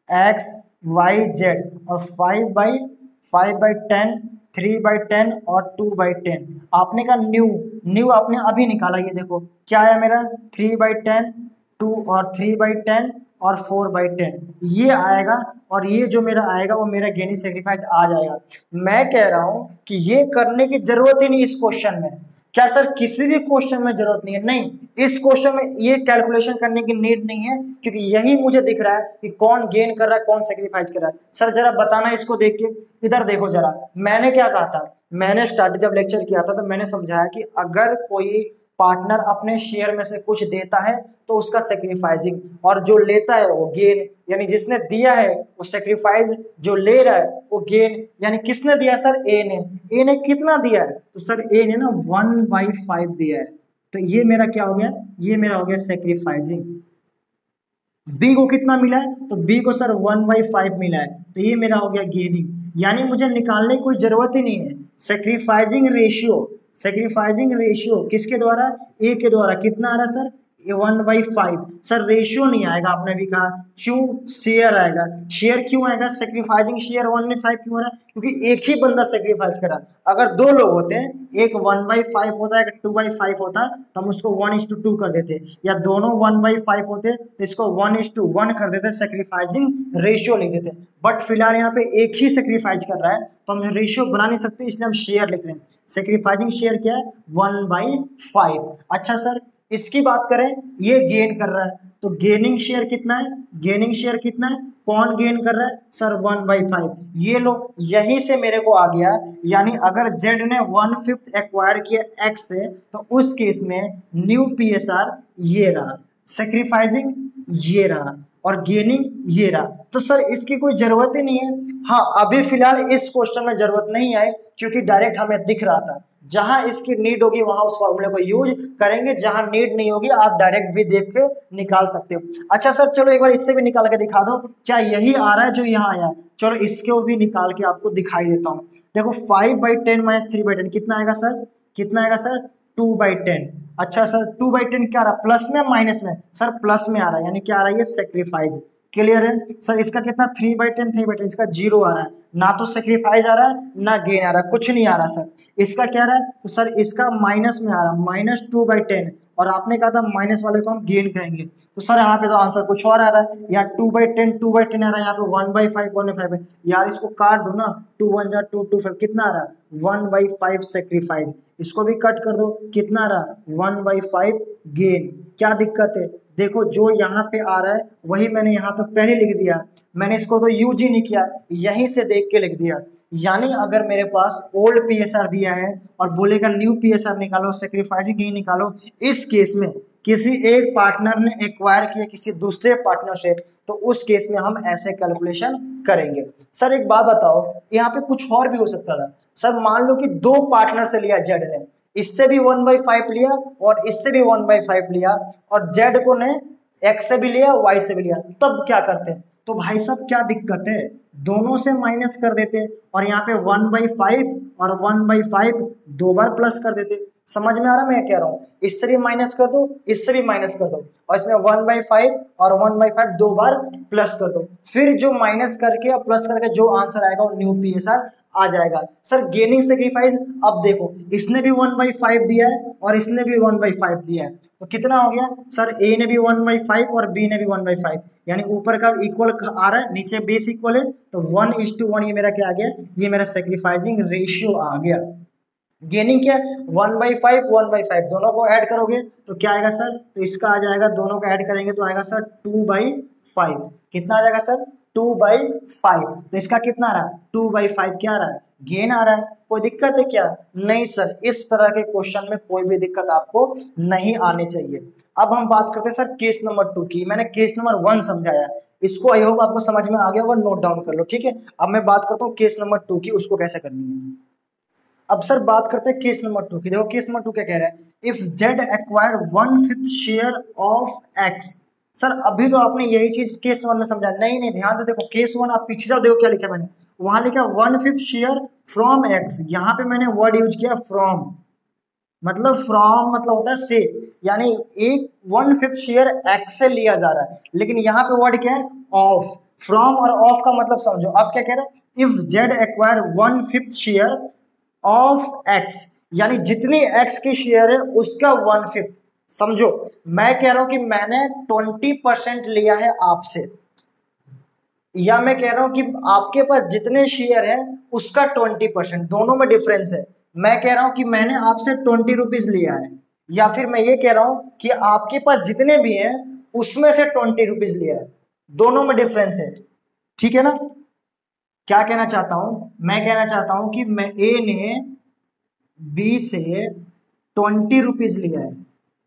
एक्स वाई जेड, और 5/10, 3/10 और 2/10। आपने कहा न्यू आपने अभी निकाला, ये देखो क्या आया मेरा 3/10, 2 और 3/10 और 4/10 ये आएगा। और ये जो मेरा आएगा वो मेरा गेनिंग सेक्रीफाइस आ जाएगा। मैं कह रहा हूं कि ये करने की जरूरत ही नहीं इस क्वेश्चन में। क्या सर किसी भी क्वेश्चन में जरूरत नहीं है? नहीं, इस क्वेश्चन में ये कैलकुलेशन करने की नीड नहीं है, क्योंकि यही मुझे दिख रहा है कि कौन गेन कर रहा है कौन सेक्रीफाइस कर रहा है। सर जरा बताना इसको देख के, इधर देखो जरा। मैंने क्या कहा था? मैंने स्टार्ट जब लेक्चर किया था तो मैंने समझाया कि अगर कोई पार्टनर अपने शेयर में से कुछ देता है तो उसका सेक्रीफाइसिंग, और जो लेता है वो गेन, यानी जिसने दिया है वो सेक्रीफाइस, जो ले रहा है वो गेन। यानी किसने दिया सर? ए ने कितना दिया है? तो सर ए ने ना 1/5 दिया है। तो ये मेरा क्या हो गया? ये मेरा हो गया सेक्रीफाइसिंग। बी को कितना मिला है? तो बी को सर 1/5 मिला है, तो ये मेरा हो गया गेनिंग। यानी मुझे निकालने की कोई जरूरत ही नहीं है। सेक्रीफाइसिंग रेशियो किसके द्वारा? ए के द्वारा। कितना आ रहा है सर? 1/5। सर रेशियो नहीं आएगा, आपने भी कहा। क्यों? शेयर आएगा। शेयर क्यों आएगा? सेक्रीफाइसिंग शेयर 1/5 क्यों हो रहा है? क्योंकि एक ही बंदा सेक्रीफाइस करा। अगर दो लोग होते हैं, एक 1/5 होता है, एक 2/5 होता, तो हम उसको 1:2 कर देते, या दोनों 1/5 होते तो इसको 1:1 कर देते, सेक्रीफाइसिंग रेशियो लिख देते। बट फिलहाल यहाँ पे एक ही सेक्रीफाइस कर रहा है तो हम रेशियो बना नहीं सकते, इसलिए हम शेयर लिख रहे हैं। सेक्रीफाइसिंग शेयर क्या है? 1/5। अच्छा सर इसकी बात करें, ये गेन कर रहा है तो गेनिंग शेयर कितना है? गेनिंग शेयर कितना है? कौन गेन कर रहा है सर? 1/5। ये लो, यहीं से मेरे को आ गया। यानी अगर जेड ने 1/5 एक्वायर किया एक्स से, तो उस केस में न्यू पीएसआर ये रहा, सेक्रीफाइसिंग ये रहा, और गेनिंग ये रहा। तो सर इसकी कोई जरूरत ही नहीं है। हाँ अभी फिलहाल इस क्वेश्चन में जरूरत नहीं आई, क्योंकि डायरेक्ट हमें दिख रहा था। जहां इसकी नीड होगी वहां उस फॉर्मूले को यूज करेंगे, जहां नीड नहीं होगी आप डायरेक्ट भी देख के निकाल सकते हो। अच्छा सर चलो एक बार इससे भी निकाल के दिखा दो, क्या यही आ रहा है जो यहाँ आया है? चलो इसके भी निकाल के आपको दिखाई देता हूँ। देखो 5/10 माइनस 3/10 कितना आएगा सर? कितना आएगा सर? 2/10। अच्छा सर 2/10 क्या आ रहा है? प्लस में माइनस में? सर प्लस में आ रहा है, यानी क्या आ रहा है? ये सेक्रीफाइस। क्लियर है सर? इसका कितना? 3/10, इसका 0 आ रहा है, ना तो सेक्रीफाइस आ रहा है ना गेन आ रहा है, कुछ नहीं आ रहा सर। इसका क्या रहा है? तो सर इसका माइनस में आ रहा है, -2/10, और आपने कहा था माइनस वाले को हम गेन कहेंगे। तो सर यहाँ पे तो आंसर कुछ और आ रहा है, यहाँ 2/10 आ रहा है, यहाँ पे 1/5 है। यार इसको काट दो ना, 2 1 जा 2 2 5 कितना आ रहा है? 1/5 सेक्रीफाइस। इसको भी कट कर दो, कितना आ रहा है? 1/5 गेन। क्या दिक्कत है? देखो जो यहाँ पे आ रहा है वही मैंने यहाँ तो पहले लिख दिया, मैंने इसको तो यूज ही नहीं किया, यहीं से देख के लिख दिया। यानी अगर मेरे पास ओल्ड पीएसआर दिया है और बोलेगा न्यू पीएसआर निकालो, सेक्रीफाइसिंग गेन निकालो, इस केस में किसी एक पार्टनर ने एक्वायर किया किसी दूसरे पार्टनर से, तो उस केस में हम ऐसे कैलकुलेशन करेंगे। सर एक बात बताओ, यहाँ पे कुछ और भी हो सकता था। सर मान लो कि दो पार्टनर से लिया जेड ने, इससे भी 1/5 लिया और इससे भी 1/5 लिया, और जेड को ने एक्स से भी लिया वाई से भी लिया, तब क्या करते? तो भाई साहब क्या दिक्कत है? दोनों से माइनस कर देते, और यहाँ पे 1/5 और 1/5 दो बार प्लस कर देते। समझ में आ रहा मैं कह रहा हूँ? इससे भी माइनस कर दो, इससे भी माइनस कर दो, और इसमें 1/5 और 1/5 दो बार प्लस कर दो, फिर जो माइनस करके और प्लस करके जो आंसर आएगा वो न्यू पीएसआर आ जाएगा। सर गेनिंग सेक्रीफाइस, अब देखो इसने भी 1/5 दिया है और इसने भी 1/5 दिया है, तो कितना हो गया सर? ए ने भी 1/5 और बी ने भी 1/5, यानी ऊपर का इक्वल आ रहा है, नीचे बेस इक्वल है, तो 1:1 ये मेरा क्या आ गया? ये मेरा सेक्रीफाइसिंग रेशियो आ गया। गेनिंग क्या? 1/5 1/5 दोनों को ऐड करोगे तो क्या आएगा सर? तो इसका आ जाएगा, दोनों को ऐड करेंगे तो आएगा सर 2/5। कितना आ जाएगा सर? 2/5। तो इसका कितना आ रहा है? 2/5 क्या आ रहा है? गेन आ रहा है। कोई दिक्कत है क्या? नहीं सर, इस तरह के क्वेश्चन में कोई भी दिक्कत आपको नहीं आनी चाहिए। अब हम बात करते हैं सर केस नंबर 2 की। मैंने केस नंबर 1 समझाया, इसको आई होप आपको समझ में आ गया होगा, नोट डाउन कर लो, ठीक है। अब मैं बात करता हूँ केस नंबर 2 की, उसको कैसे करनी है। अब सर बात करते हैं केस नंबर 2 की। देखो केस नंबर 2 क्या कह रहा है? If Z acquire 1/5 share of x. Sir अभी तो आपने यही चीज केस 1 में समझा, नहीं नहीं ध्यान से देखो केस 1, आप पीछे जाओ, देखो क्या लिखा मैंने, वहां लिखा 1/5 शेयर फ्रॉम एक्स, यहाँ पे मैंने वर्ड यूज किया फ्रॉम, मतलब फ्रॉम मतलब होता है से, यानी एक 1/5 शेयर एक्स से लिया जा रहा है, लेकिन यहाँ पे वर्ड क्या है? ऑफ। फ्रॉम और ऑफ का मतलब समझो। अब क्या कह रहा है? If Z acquire 1/5 share of x, यानी जितनी एक्स की शेयर है उसका 1/5। समझो मैं कह रहा हूं कि मैंने 20% लिया है आपसे, या मैं कह रहा हूं कि आपके पास जितने शेयर है उसका 20%, दोनों में डिफरेंस है। मैं कह रहा हूं कि मैंने आपसे 20 रुपीज लिया है, या फिर मैं ये कह रहा हूं कि आपके पास जितने भी हैं उसमें से 20 रुपीज लिया है, दोनों में डिफरेंस है, ठीक है ना। क्या कहना चाहता हूं? मैं कहना चाहता हूं कि मैं ए ने बी से 20 रुपीज लिया है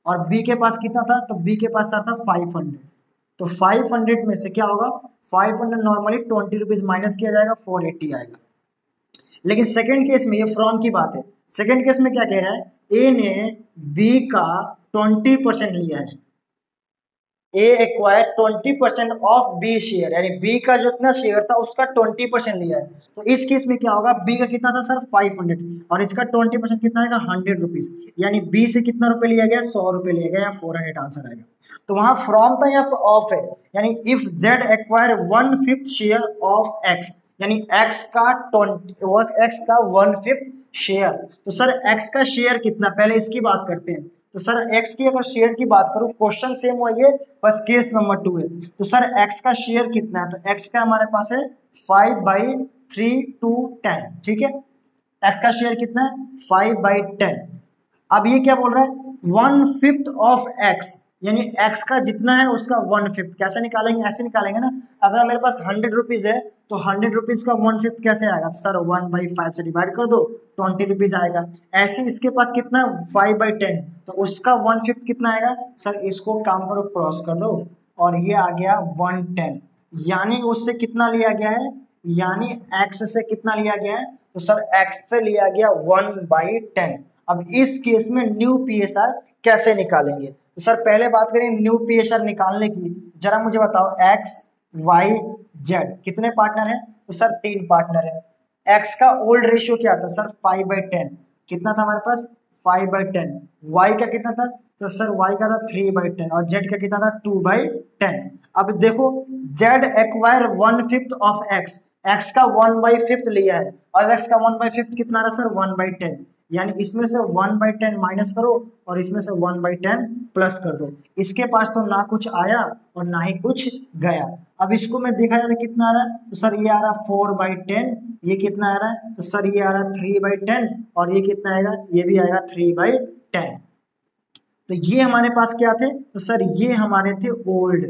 और बी के पास कितना था? तो बी के पास सर था 500। तो 500 में से क्या होगा? 500 नॉर्मली 20 रुपीज माइनस किया जाएगा, 480 आएगा। लेकिन सेकंड केस में, ये फ्रॉम की बात है, सेकंड केस में क्या कह रहा है? ए ने बी का 20% लिया है, ए एक्वायर 20% ऑफ बी शेयर, यानी बी का जो इतना शेयर था उसका 20% लिया है। तो इस केस में क्या होगा? बी का कितना था सर? 500, और इसका 20% कितना आएगा? 100 रुपीज, यानी बी से कितना रुपए लिया गया? 100 रुपए लिया गया, या 400 आंसर आएगा। तो वहां फ्रॉम था, यहाँ पे ऑफ है, यानी if Z acquire 1/5 share of x, यानी एक्स का 1/5 शेयर। तो सर एक्स का शेयर कितना? पहले इसकी बात करते हैं। तो सर x की अगर शेयर की बात करूं, क्वेश्चन सेम वही है, बस केस नंबर 2 है। तो सर x का शेयर कितना है? तो x का हमारे पास है 5/3 to 10, ठीक है। x का शेयर कितना है? 5/10। अब ये क्या बोल रहा है? 1/5 ऑफ x, यानी x का जितना है उसका 1/5। कैसे निकालेंगे? ऐसे निकालेंगे ना, अगर मेरे पास 100 रुपीज है तो 100 रुपीज का 1/5 कैसे आएगा? तो सर 1/5 से डिवाइड कर दो, 20 रुपीज आएगा। ऐसे इसके पास कितना है? 5/10, तो उसका 1/5 कितना आएगा? सर इसको काम करो, क्रॉस कर दो, और ये आ गया 110, यानी उससे कितना लिया गया है? यानी x से कितना लिया गया है? तो सर x से लिया गया 1/10। अब इस केस में न्यू पीएसआर कैसे निकालेंगे? तो सर पहले बात करें न्यू पीएसआर निकालने की, जरा मुझे बताओ x y z कितने पार्टनर है? तो सर 3 पार्टनर है। x का ओल्ड रेशियो क्या था? सर 5/10, कितना था हमारे पास? 5/10। y का कितना था? तो सर y का था 3/10, और z का कितना था? 2/10। अब देखो z acquire 1/5 of x, x का 1/5 लिया है, और x का 1/5 कितना रहा सर? 1/10, यानी इसमें से 1/10 माइनस करो और इसमें से 1/10 प्लस कर दो। इसके पास तो ना कुछ आया और ना ही कुछ गया। अब इसको मैं देखा जाए कितना आ रहा है? तो सर ये आ रहा है 4/10, ये कितना आ रहा है? तो सर ये आ रहा है 3/10, और ये कितना आएगा? ये भी आएगा 3/10। तो ये हमारे पास क्या थे? तो सर ये हमारे थे ओल्ड,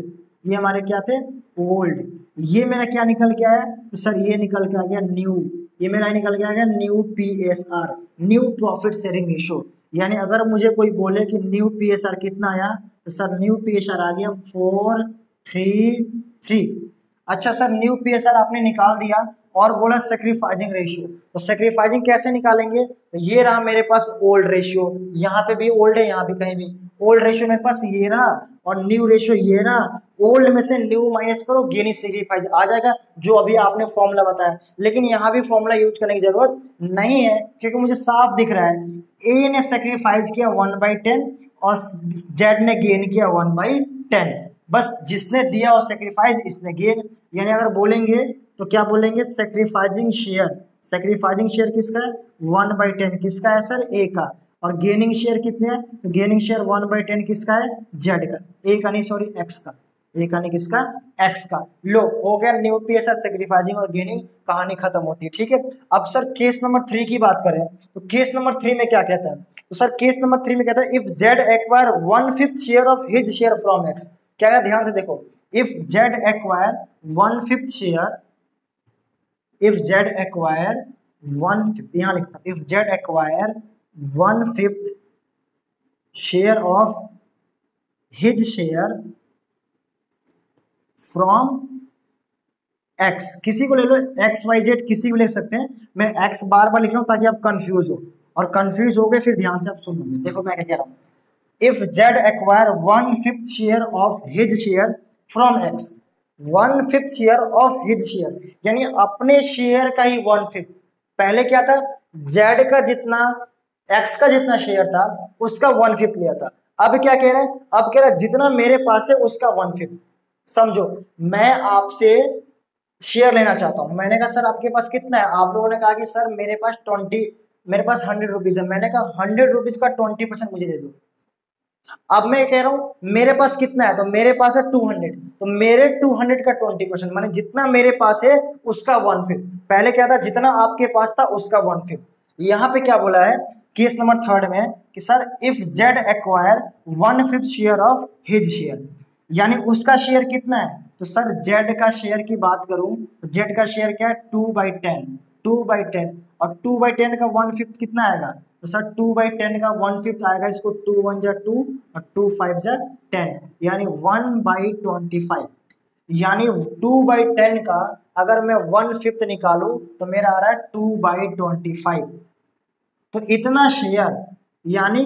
ये हमारे क्या थे? ओल्ड। ये मेरा क्या निकल के आया? तो सर ये निकल के आ गया न्यू, ये मेरा निकल के आ गया new PSR, new profit sharing ratio. यानी अगर मुझे कोई बोले कि न्यू पीएसआर कितना आया, तो सर न्यू पीएसआर आ गया 433। अच्छा सर न्यू पीएसआर आपने निकाल दिया और बोला सेक्रीफाइसिंग रेशियो, तो सेक्रीफाइसिंग कैसे निकालेंगे? तो ये रहा मेरे पास ओल्ड रेशियो, यहाँ पे भी ओल्ड है, यहाँ भी कहीं भी ओल्ड रेशियो मेरे पास ये रहा और न्यू रेशियो ये रहा, ओल्ड में से न्यू माइनस करो, गेनिंग सेक्रीफाइस आ जाएगा जो अभी आपने फॉर्मूला बताया। लेकिन यहाँ भी फॉर्मूला यूज करने की जरूरत नहीं है क्योंकि मुझे साफ दिख रहा है ए ने सेक्रीफाइस किया 1/10 और जेड ने गेन किया 1/10। बस जिसने दिया और सेक्रीफाइस इसने गेन, यानी अगर बोलेंगे तो क्या बोलेंगे, सेक्रीफाइसिंग शेयर। सेक्रीफाइसिंग शेयर किसका है, 1/10 किसका है सर, ए का। और गेनिंग शेयर कितने हैं, तो गेनिंग शेयर 1/10 किसका है, जेड का, ए का नहीं सॉरी एक्स का, ए का नहीं किसका, एक्स का। लो हो गया न्यू पीएसआर, सेक्रीफाइसिंग और गेनिंग, कहानी खत्म होती है। ठीक है, अब सर केस नंबर 3 की बात करें तो केस नंबर 3 में क्या कहता है, तो सर केस नंबर 3 में कहता है if Z acquire 1/5 share of his share from x. क्या है, ध्यान से देखो, if Z acquire 1/5 share, if z acquire 1/5, यहाँ लिखता if z acquire 1/5 share of his share from x, किसी को ले लो x y z, किसी को ले सकते हैं, मैं x बार बार लिख रहा हूं ताकि आप कंफ्यूज हो, और कंफ्यूज हो गए फिर ध्यान से आप सुनोगे। देखो मैं क्या कह रहा हूं, if z acquire 1/5 share of his share from x, 1/5 share of his share, यानी अपने शेयर का ही 1/5। पहले क्या था, जेड का जितना, एक्स का जितना शेयर था उसका 1/5 लिया था। अब क्या कह रहे हैं, अब कह रहा है जितना मेरे पास है उसका 1/5। समझो, मैं आपसे शेयर लेना चाहता हूं, मैंने कहा सर आपके पास कितना है, आप लोगों ने कहा कि सर मेरे पास 100 रुपीज है, मैंने कहा 100 रुपीज का 20% मुझे दे दो। अब मैं कह रहा हूं मेरे पास कितना है, तो मेरे पास है 200, तो मेरे 200 का 20%, माने जितना मेरे पास है उसका 1/5। पहले क्या था, जितना आपके पास था उसका 1/5। यहाँ पे क्या बोला है केस नंबर 3 में कि sir if Z acquire 1/5 share of his share, यानी उसका शेयर कितना है, तो सर जेड का शेयर की बात करूं तो जेड का शेयर क्या है 2/10, 2/10, और 2/10 का 1/5 कितना आएगा, तो सर 2/10 का 1/5 आएगा, इसको 2 1 जा 2 और 2 5 जा 10, यानी 1/25। यानी 2/10 का अगर मैं 1/5 निकालूं तो मेरा आ रहा है 2/25। तो इतना शेयर यानी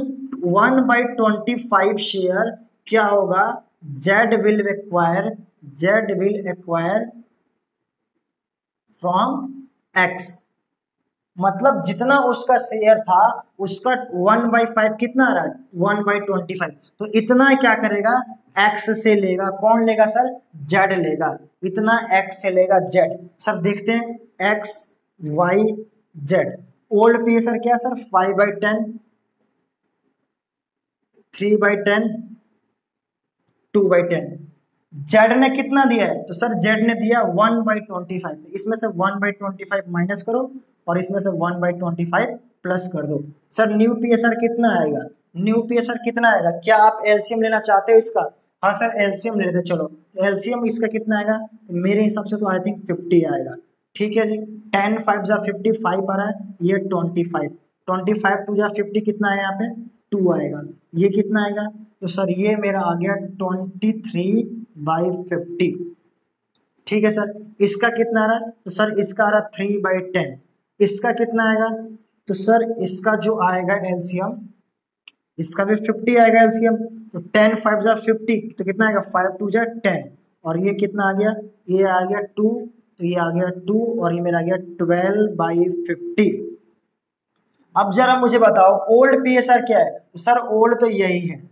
1/25 शेयर क्या होगा, Z will acquire from x. मतलब जितना उसका शेयर था उसका 1/5 कितना आ रहा है, 1/25। तो इतना क्या करेगा, एक्स से लेगा, कौन लेगा सर, जेड लेगा, इतना एक्स से लेगा जेड। सर देखते हैं X Y Z, old P sir क्या सर 5/10, 3/10, 2/10। जेड ने कितना दिया है, तो सर जेड ने दिया 1/25, तो इसमें से 1/25 माइनस करो और इसमें से 1/25 प्लस कर दो। सर न्यू पीएसआर कितना आएगा, न्यू पीएसआर कितना आएगा, क्या आप एलसीएम लेना चाहते हो इसका, हाँ सर एलसीएम ले लेते, चलो एलसीएम इसका कितना आएगा, तो मेरे हिसाब से तो आई थिंक 50 आएगा। ठीक है जी, 10 5 जा 50, 5 आ रहा है, ये 25, 25 2 जा 50 कितना है यहाँ पे 2 आएगा, ये कितना आएगा, तो सर ये मेरा आ गया 23/50। ठीक है सर, इसका कितना आ रहा है, तो सर इसका आ रहा 3/10, इसका कितना आएगा, तो सर इसका जो आएगा एलसीएम, इसका भी 50 आएगा एलसीएम, तो 10 5 जा 50, तो कितना आएगा 5 2 जा 10, और ये कितना आ गया, ये आ गया 2, तो ये आ गया 2 और ये मेरा आ गया 12/50। अब जरा मुझे बताओ ओल्ड पीएसआर क्या है, तो सर ओल्ड तो यही है।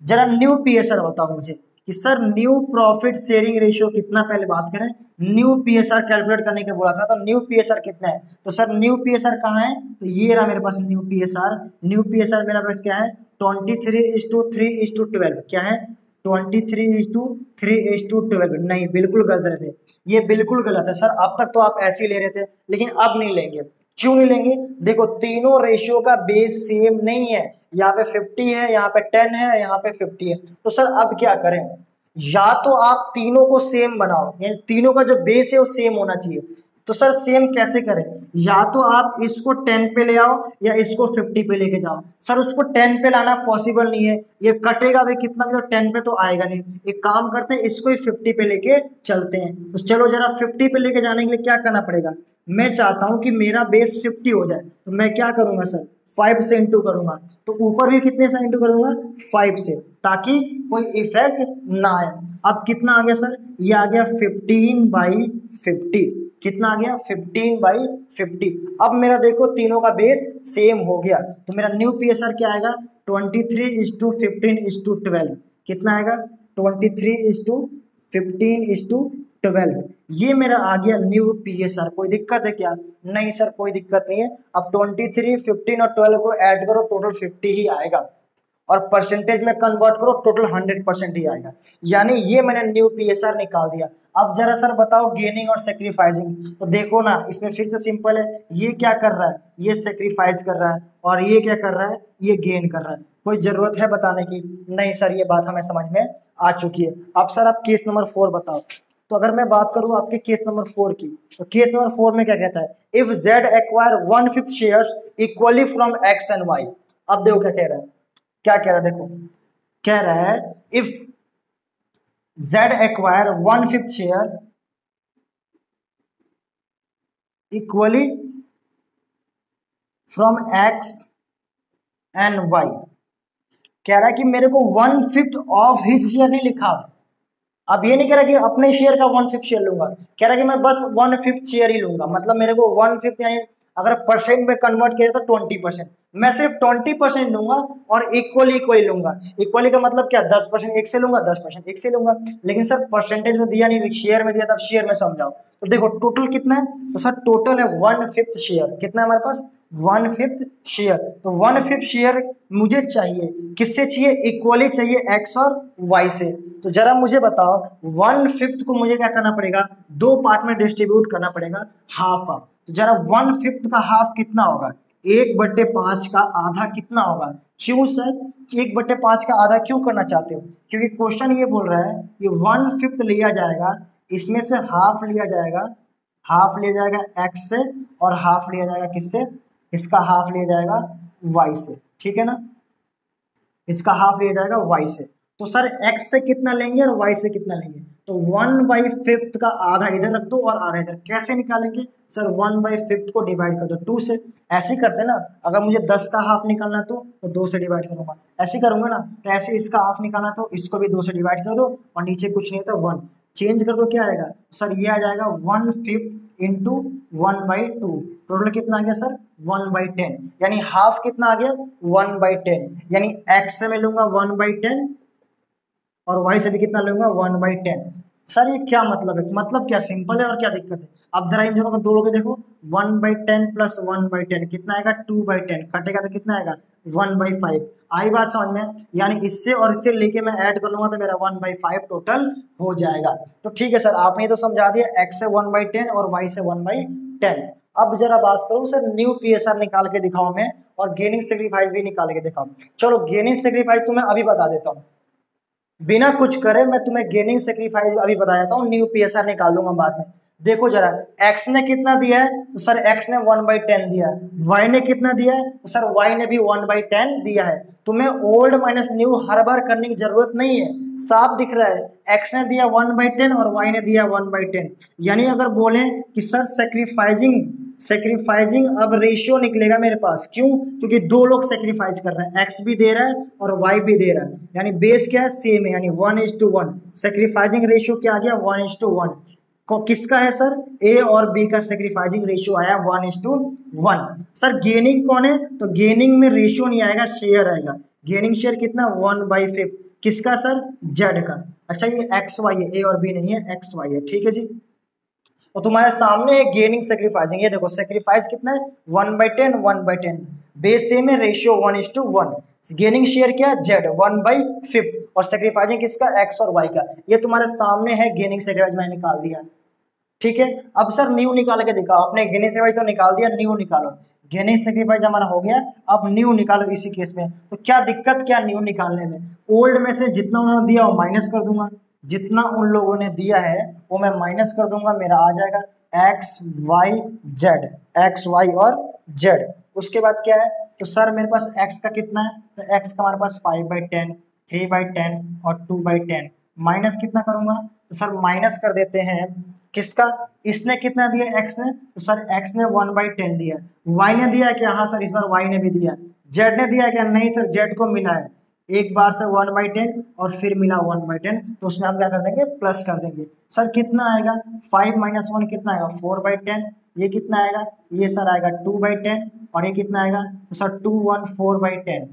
जरा न्यू पीएसआर बताओ मुझे कि sir new profit sharing ratio कितना, पहले बात करें न्यू पीएसआर कैलकुलेट करने के बोला था, तो न्यू पीएसआर कितना है, तो सर न्यू पीएसआर कहाँ है, तो ये रहा मेरे पास न्यू पीएसआर। न्यू पीएसआर मेरा पास क्या है 23:3:12, क्या है 23:3:12, नहीं बिल्कुल गलत है, ये बिल्कुल गलत है सर। अब तक तो आप ऐसे ही ले रहे थे लेकिन अब नहीं लेंगे, क्यों नहीं लेंगे, देखो तीनों रेशियो का बेस सेम नहीं है, यहाँ पे 50 है, यहाँ पे 10 है, यहाँ पे 50 है, तो सर अब क्या करें, या तो आप तीनों को सेम बनाओ, यानी तीनों का जो बेस है वो सेम होना चाहिए, तो सर सेम कैसे करें, या तो आप इसको 10 पे ले आओ या इसको 50 पे लेके जाओ। सर उसको 10 पे लाना पॉसिबल नहीं है, ये कटेगा भी कितना भी तो 10 पे तो आएगा नहीं। एक काम करते हैं, इसको ही 50 पे लेके चलते हैं। तो चलो जरा 50 पे लेके जाने के लिए क्या करना पड़ेगा, मैं चाहता हूं कि मेरा बेस 50 हो जाए, तो मैं क्या करूंगा सर 5 से इंटू करूंगा, तो ऊपर भी कितने से इंटू करूंगा 5 से, ताकि कोई इफेक्ट ना आए। अब कितना आ गया सर, ये आ गया 15/50। कितना आ गया 15/50। अब मेरा देखो तीनों का बेस सेम हो गया, तो मेरा न्यू पीएसआर क्या आएगा 23:15:12। कितना आएगा 23:15:12। ये मेरा आ गया न्यू पीएसआर। कोई दिक्कत है क्या, नहीं सर कोई दिक्कत नहीं है। अब 23, 15 और 12 को ऐड करो, टोटल 50 ही आएगा, और परसेंटेज में कन्वर्ट करो, टोटल 100% ही आएगा। यानी ये मैंने न्यू पीएसआर निकाल दिया। अब जरा सर बताओ गेनिंग और सेक्रीफाइसिंग, तो देखो ना इसमें फिर से सिंपल है, ये क्या कर रहा है, ये सेक्रीफाइस कर रहा है, और ये क्या कर रहा है, ये गेन कर रहा है। कोई जरूरत है बताने की, नहीं सर ये बात हमें समझ में आ चुकी है। अब सर आप केस नंबर 4 बताओ। तो अगर मैं बात करूं आपके केस नंबर 4 की, तो केस नंबर 4 में क्या कहता है, if Z acquire 1/5 shares equally from X and Y. अब देखो क्या कह रहा है, क्या कह रहा है, देखो कह रहा है if Z acquire 1/5 share equally from X and Y। कह रहा है कि मेरे को 1/5 ऑफ हिज शेयर नहीं लिखा। अब ये नहीं कह रहा कि अपने शेयर का 1/5 शेयर लूंगा, कह रहा कि मैं बस 1/5 शेयर ही लूंगा। मतलब मेरे को 1/5 यानी अगर परसेंट में कन्वर्ट किया तो 20%, मैं सिर्फ 20% लूंगा और इक्वली लूंगा। इक्वली का मतलब क्या, 10% एक से लूंगा, 10% एक से लूंगा। लेकिन सर परसेंटेज में दिया नहीं, शेयर में दिया, तब शेयर में समझाओ। तो देखो टोटल कितना है, तो सर टोटल है 1/5 शेयर। कितना है हमारे पास 1/5 शेयर। तो 1/5 शेयर मुझे चाहिए, किससे चाहिए, इक्वली चाहिए एक्स और वाई से। तो जरा मुझे बताओ 1/5 को मुझे क्या करना पड़ेगा, 2 पार्ट में डिस्ट्रीब्यूट करना पड़ेगा, हाफ हाफ। तो जरा 1/5 का हाफ कितना होगा, 1/5 का आधा कितना होगा। क्यों सर 1/5 का आधा क्यों करना चाहते हो, क्योंकि क्वेश्चन ये बोल रहा है कि 1/5 लिया जाएगा, इसमें से हाफ लिया जाएगा, हाफ लिया जाएगा एक्स से, और हाफ लिया जाएगा किससे, इसका हाफ लिया जाएगा वाई से। ठीक है ना, इसका हाफ लिया जाएगा वाई से। तो सर x से कितना लेंगे और y से कितना लेंगे, तो 1/5 का आधा इधर रख दो और आधा इधर। कैसे निकालेंगे सर, 1/5 को डिवाइड कर दो 2 से। ऐसे ही करते ना, अगर मुझे 10 का हाफ निकालना तो 2 से डिवाइड करूंगा, ऐसे करूंगा ना। तो ऐसे इसका हाफ निकालना तो इसको भी 2 से डिवाइड कर दो, और नीचे कुछ नहीं था 1 चेंज कर दो, क्या आएगा सर, ये आ जाएगा 1/5 इंटू 1/2। टोटल कितना आ गया सर 1/10, यानी हाफ कितना आ गया 1/10। यानी x से मैं लूंगा 1/10 और y से भी कितना लूंगा 1/10। सर ये क्या मतलब है, मतलब क्या, सिंपल है और क्या दिक्कत है। अब जरा इन दोनों को दो लोग देखो, 1/10 प्लस 1/10 कितना आएगा 2/10, कटेगा तो कितना आएगा 1/5। आई बात समझ में, यानी इससे और इससे लेके मैं ऐड कर लूंगा तो मेरा 1/5 टोटल हो जाएगा। तो ठीक है सर, आपने तो समझा दिया, x से 1/10 और y से 1/10। अब जरा बात करूं सर, न्यू पीएसआर निकाल के दिखाओ मैं, और गेनिंग सेक्रीफाइस भी निकाल के दिखाओ। चलो गेनिंग सेक्रीफाइस तो मैं अभी बता देता हूँ, बिना कुछ करे मैं तुम्हें गेनिंग सेक्रीफाइस अभी बता देता हूँ, न्यू पीएसआर निकाल दूंगा बाद में। देखो जरा, x ने कितना दिया है, तो सर x ने 1/10 दिया है। y ने कितना दिया है, तो सर y ने भी 1/10 दिया है। तुम्हें ओल्ड माइनस न्यू हर बार करने की जरूरत नहीं है, साफ दिख रहा है, x ने दिया 1/10 और y ने दिया 1/10। यानी अगर बोले कि सर सेक्रीफाइजिंग अब रेशियो निकलेगा मेरे पास, क्यों, क्योंकि 2 लोग सेक्रीफाइस कर रहे हैं, x भी दे रहा है और y भी दे रहा है, यानी बेस क्या है सेम है, यानी 1:1। सेक्रीफाइजिंग रेशियो क्या आ गया 1:1। किसका है सर, a और b का सेक्रीफाइजिंग रेशियो आया 1:1। सर गेनिंग कौन है, तो गेनिंग में रेशियो नहीं आएगा, शेयर आएगा। गेनिंग शेयर कितना 1/5, किसका सर, z का। अच्छा ये XY है, a और b नहीं है, XY है, ठीक है जी। और तुम्हारे सामने है गेनिंग सेक्रीफाइसिंग, ये देखो सेक्रीफाइस कितना है 1/10 1/10, बेस सेम है, रेशियो 1:1। गेनिंग शेयर क्या है z 1/5, और सेक्रीफाइसिंग किसका x और y का। ये तुम्हारे सामने है गेनिंग सेक्रीफाइस, मैंने निकाल दिया, ठीक है। अब सर न्यू निकाल के दिखाओ, आपने गेनिंग सेक्रीफाइस तो निकाल दिया, न्यू निकालो। गेनिंग सेक्रीफाइस हमारा हो गया, अब न्यू निकालो इसी केस में। तो क्या दिक्कत क्या न्यू निकालने में, ओल्ड में से जितना उन्होंने दिया वो माइनस कर दूंगा, जितना उन लोगों ने दिया है वो मैं माइनस कर दूंगा, मेरा आ जाएगा X Y Z, X Y और जेड। उसके बाद क्या है, तो सर मेरे पास एक्स का कितना है, तो एक्स का हमारे पास 5/10, 3/10 और 2/10, माइनस कितना करूंगा, तो सर माइनस कर देते हैं किसका, इसने कितना दिया एक्स ने, तो सर एक्स ने 1/10 दिया। वाई ने दिया क्या, हाँ सर इस बार वाई ने भी दिया। जेड ने दिया क्या, नहीं सर जेड को मिला है एक बार से 1/10 और फिर मिला 1/10, तो उसमें हम क्या कर देंगे प्लस कर देंगे। सर कितना आएगा, 5 - 1 कितना आएगा 4/10, ये कितना आएगा, ये सर आएगा 2/10 और ये कितना आएगा, तो सर 2 1 4/10।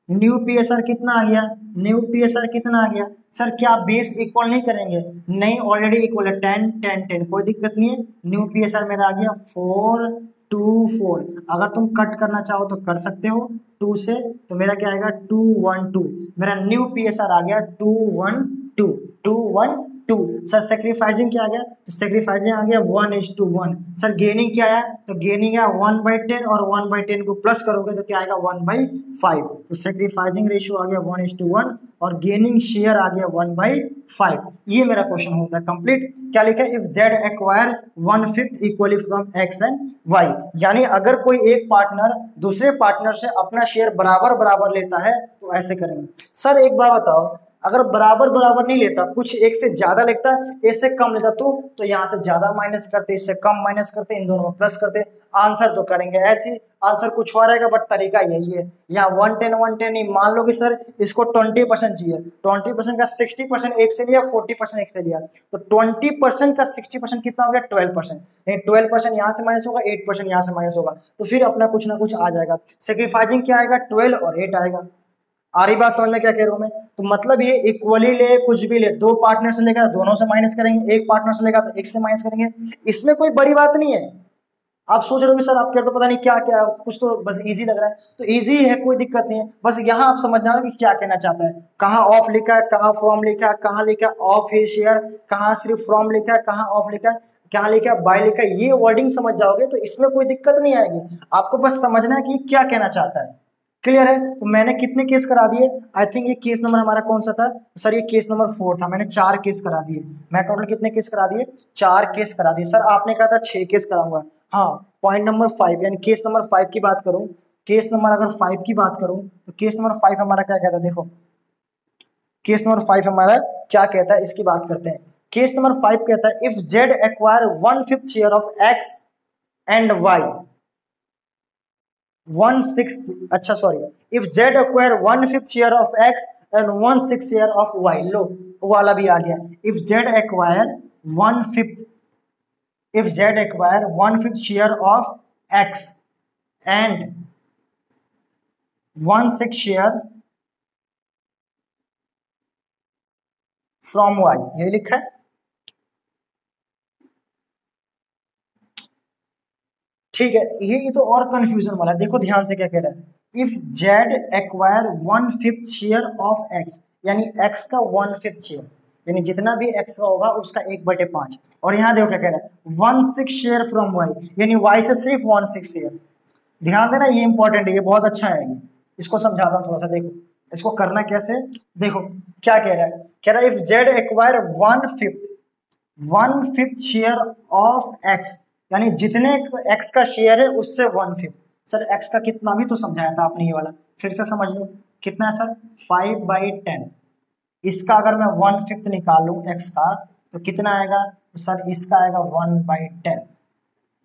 न्यू पी सर कितना आ गया, न्यू पी सर कितना आ गया, सर क्या बेस इक्वल नहीं करेंगे, नहीं ऑलरेडी इक्वल है 10 10 10, कोई दिक्कत नहीं है। न्यू पी सर मेरा आ गया 4 2 4। अगर तुम कट करना चाहो तो कर सकते हो 2 से, तो मेरा क्या आएगा 2 1 2, मेरा न्यू पी सर आ गया 2 1 2 2 1 2। सर सेक्रीफाइसिंग क्या आ गया, तो सेक्रीफाइसिंग आ गया 1:1। सर गेनिंग क्या आया, तो गेनिंग है 1/10 और 1/10 को प्लस करोगे तो क्या आएगा 1/5। तो सेक्रीफाइसिंग रेशियो आ गया 1:1 और गेनिंग शेयर आ गया 1/5। ये मेरा क्वेश्चन होता है कंप्लीट। क्या लिखा है, if Z acquire 1/5 equally from X and Y, यानी अगर कोई एक पार्टनर दूसरे पार्टनर से अपना शेयर बराबर बराबर लेता है तो ऐसे करेंगे। सर एक बार बताओ, अगर बराबर बराबर नहीं लेता, कुछ एक से ज्यादा लेता, इससे कम लेता, तो यहाँ से ज्यादा माइनस करते, इससे कम माइनस करते, इन दोनों में प्लस करते, आंसर तो करेंगे ऐसे। आंसर कुछ और रहेगा बट तरीका यही है। यहाँ 110 110 नहीं, मान लो कि सर इसको 20% चाहिए, 20% का 60% एक से लिया, 40% एक से लिया, तो 20% का 60% कितना हो गया 12%। 12% यहाँ से माइनस होगा, 8% यहाँ से माइनस होगा, तो फिर अपना कुछ ना कुछ आ जाएगा। सेक्रीफाइसिंग क्या आएगा 12 और 8 आएगा। आ रही बात समझ में क्या कह रहा हूं मैं, तो मतलब ये इक्वली ले कुछ भी ले, दो पार्टनर से लेगा दोनों से माइनस करेंगे, एक पार्टनर से लेगा तो एक से माइनस करेंगे, इसमें कोई बड़ी बात नहीं है। आप सोच रहे हो कि सर आप कह रहे तो पता नहीं क्या क्या, कुछ तो बस इजी लग रहा है, तो इजी है कोई दिक्कत नहीं है, बस यहाँ आप समझना है कि क्या कहना चाहता है। कहाँ ऑफ लिखा है, कहाँ फ्रॉम लिखा है, कहाँ लिखा है ऑफ हिज शेयर, कहाँ सिर्फ फ्रॉम लिखा है, कहाँ ऑफ लिखा है, क्या लिखा है बाय लिखा है, ये वर्डिंग समझ जाओगे तो इसमें कोई दिक्कत नहीं आएगी। आपको बस समझना है कि क्या कहना चाहता है। क्लियर है, तो मैंने कितने केस करा दिए, आई थिंक ये केस नंबर हमारा कौन सा था, सर ये केस नंबर 4 था, मैंने 4 केस करा दिए। मैं टोटल कितने केस करा दिए, 4 केस करा दिए। सर आपने कहा था 6 केस कराऊंगा, हाँ पॉइंट नंबर 5 यानी केस नंबर 5 की बात करूं, केस नंबर अगर 5 की बात करूं तो केस नंबर 5 हमारा क्या कहता है, देखो केस नंबर 5 हमारा क्या कहता है, इसकी बात करते हैं। केस नंबर 5 कहता है if Z acquire 1/5 share of X and Y 1/6, अच्छा sorry, if Z acquire 1/5 share of X and 1/6 share of Y, लो वो वाला भी आ गया। If Z acquire 1/5, if z acquire 1/5 share of x and 1/6 share from y, यही लिखा है। ठीक है, ये तो और कंफ्यूजन वाला है, देखो ध्यान से क्या कह रहा है, if Z acquire 1/5 share of x, यानी एक्स का 1/5 शेयर, यानी जितना भी एक्स का होगा उसका 1/5। और यहाँ देखो क्या कह रहा है 1/6 शेयर फ्रॉम वाई, यानी वाई से सिर्फ 1/6 शेयर। ध्यान देना ये इंपॉर्टेंट है, ये बहुत अच्छा है, ये इसको समझाता हूँ थोड़ा सा, देखो इसको करना कैसे। देखो क्या कह रहा है, कह रहा है if Z acquire 1/5 share of x, यानी जितने एक्स का शेयर है उससे 1/5। सर एक्स का कितना भी तो समझाया था आपने, ये वाला फिर से समझ लो कितना है सर 5/10। इसका अगर मैं 1/5 निकालूं एक्स का तो कितना आएगा, तो सर इसका आएगा 1/10,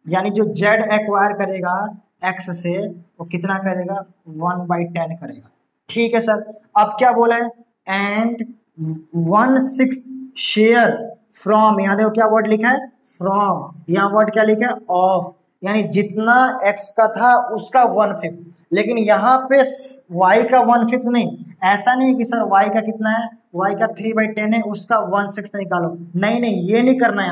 यानी जो जेड एक्वायर करेगा एक्स से वो कितना करेगा 1/10 करेगा। ठीक है सर, अब क्या बोला है, एंड 1/6 शेयर फ्रॉम, यहाँ देखो क्या वर्ड लिखा है फ्रॉम, यहाँ वर्ड क्या लिखा है ऑफ, यानी जितना एक्स का था उसका 1/5, लेकिन यहाँ पे वाई का 1/5 नहीं। ऐसा नहीं कि सर वाई का कितना है, वाई का 3/10 है, उसका 1/6 निकालो, नहीं नहीं ये नहीं करना है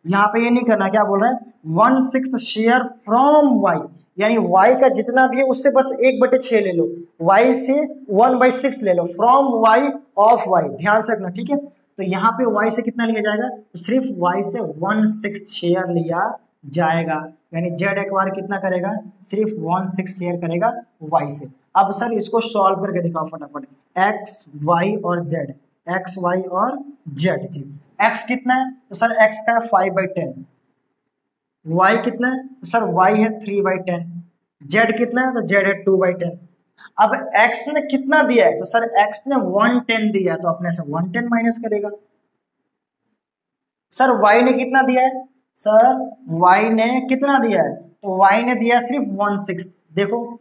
यहाँ पे ये नहीं करना। क्या बोल रहा है 1/6 शेयर फ्रॉम वाई, यानी वाई का जितना भी है उससे बस 1/6 ले लो, वाई से 1/6 ले लो, फ्रॉम वाई ऑफ वाई, ध्यान से रखना ठीक है। तो यहाँ पे वाई से कितना लिया जाएगा, तो सिर्फ वाई से 1/6 शेयर लिया जाएगा, यानी जेड एक्वायर कितना करेगा, सिर्फ 1/6 शेयर करेगा वाई से। अब सर इसको सॉल्व करके दिखाओ फटाफट, एक्स वाई और जेड, एक्स वाई और जेड जी। एक्स कितना है, तो सर एक्स का है 5/10, वाई कितना है तो सर वाई है 3/10, जेड कितना है तो जेड है 2/10। अब एक्स ने कितना दिया है तो सर एक्स ने 110 दिया है तो अपने से 110 माइनस करेगा। सर वाई ने कितना दिया है, सर वाई ने कितना दिया है तो वाई ने दिया सिर्फ 1/6। देखो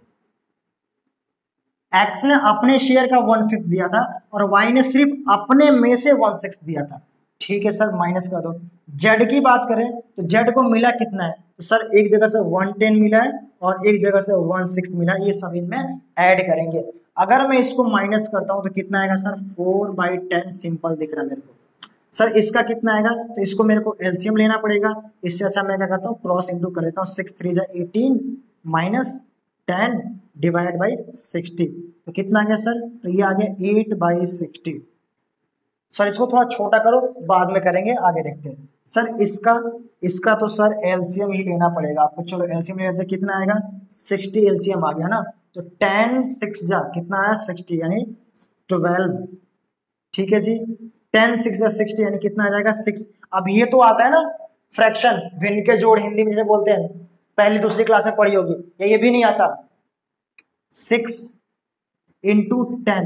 एक्स ने अपने शेयर का 1/5 दिया था और वाई ने सिर्फ अपने में से 1/6 दिया था। ठीक है सर माइनस कर दो। जेड की बात करें तो जेड को मिला कितना है तो सर एक जगह से 110 मिला है और एक जगह से 1/6 मिला है, ये सब इनमें ऐड करेंगे। अगर मैं इसको माइनस करता हूं तो कितना आएगा सर 4/10 सिंपल दिख रहा है मेरे को। सर इसका कितना आएगा तो इसको मेरे को एलसीएम लेना पड़ेगा। इससे अच्छा मैं क्या करता हूँ क्रॉस इंटू कर देता हूँ, 6 3 18 माइनस 10 डिवाइड बाई 60 तो कितना आ गया सर तो ये आ गया 8/60। सर इसको थोड़ा छोटा करो बाद में करेंगे, आगे देखते हैं। सर इसका तो सर एलसीएम ही लेना पड़ेगा आपको। चलो एलसीएम ले लेते हैं, कितना आएगा 60 एलसीएम आ गया ना तो 10 6 जा कितना आया 60 यानी 12। ठीक है जी 10 6 जा 60 यानी कितना आ जाएगा 6। अब ये तो आता है ना फ्रैक्शन, भिन्न के जोड़ हिंदी में जिसे बोलते हैं, पहली दूसरी क्लास में पढ़ी होगी, या ये भी नहीं आता 6 इंटू 10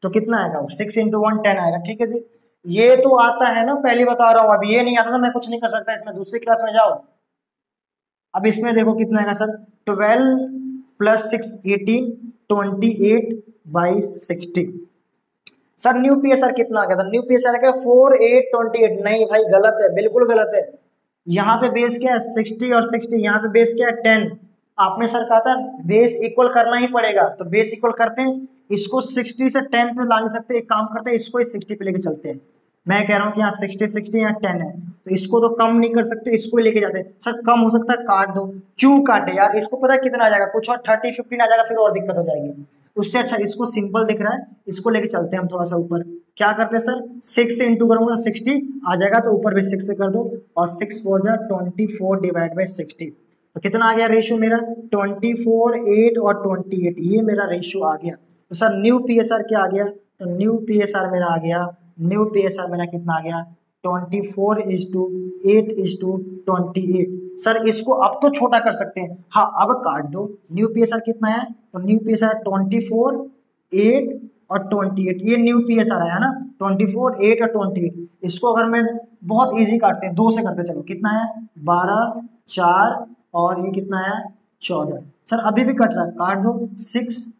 तो कितना आएगा 6 इंटू 1 10 आएगा। ठीक है जी ये तो आता है ना, पहले बता रहा हूं, अब ये नहीं आता तो मैं कुछ नहीं कर सकता इसमें, दूसरी क्लास में जाओ। अब इसमें देखो कितना आएगा सर 12 + 6 18 28/60। सर न्यू पीएसआर कितना आ गया था, न्यू पीएसआर का 4828। नहीं भाई गलत है, बिल्कुल गलत है। यहाँ पे बेस क्या है 60 और 60, यहाँ पे बेस क्या है 10। आपने सर कहा था बेस इक्वल करना ही पड़ेगा तो बेस इक्वल करते हैं, इसको 60 से 10 पे ला नहीं सकते, एक काम करते हैं इसको 60 पे लेके चलते हैं। मैं कह रहा हूँ कि यहाँ 60 60 यहाँ 10 है तो इसको तो कम नहीं कर सकते, इसको लेके जाते हैं। सर कम हो सकता है काट दो, क्यों काटे यार, इसको पता है कितना आ जाएगा, कुछ और 30 15 आ जाएगा, फिर और दिक्कत हो जाएगी। उससे अच्छा इसको सिंपल दिख रहा है, इसको लेके चलते हैं हम थोड़ा सा ऊपर। क्या करते हैं सर 6 से इंटू करूंगा 60 आ जाएगा तो ऊपर भी 6 से कर दो और 6 4 जा 24 डिवाइड बाई 60 तो कितना आ गया रेशियो मेरा 24 8 और 28, ये मेरा रेशियो आ गया। तो सर न्यू पीएसआर क्या आ गया तो न्यू पीएसआर मेरा आ गया, न्यू पीएसआर मेरा कितना आ गया 24:8:28। सर इसको अब तो छोटा कर सकते हैं, हाँ अब काट दो। न्यू पीएसआर कितना है तो न्यू पीएसआर 24 8 और 28, ये न्यू पीएसआर आया ना 24 8 और 28। इसको अगर मैं बहुत इजी काटते हैं, 2 से करते चलो, कितना है 12 4 और ये कितना है 14। सर अभी भी कट रहा है, काट दो 6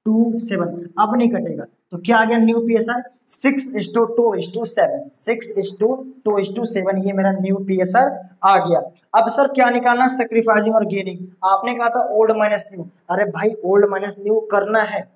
2 7, अब नहीं कटेगा तो क्या आ गया न्यू पीएसआर 6:2:7, 6:2:7, ये मेरा न्यू पीएसआर आ गया। अब सर क्या निकालना सैक्रिफाइसिंग और गेनिंग, आपने कहा था ओल्ड माइनस न्यू, अरे भाई ओल्ड माइनस न्यू करना है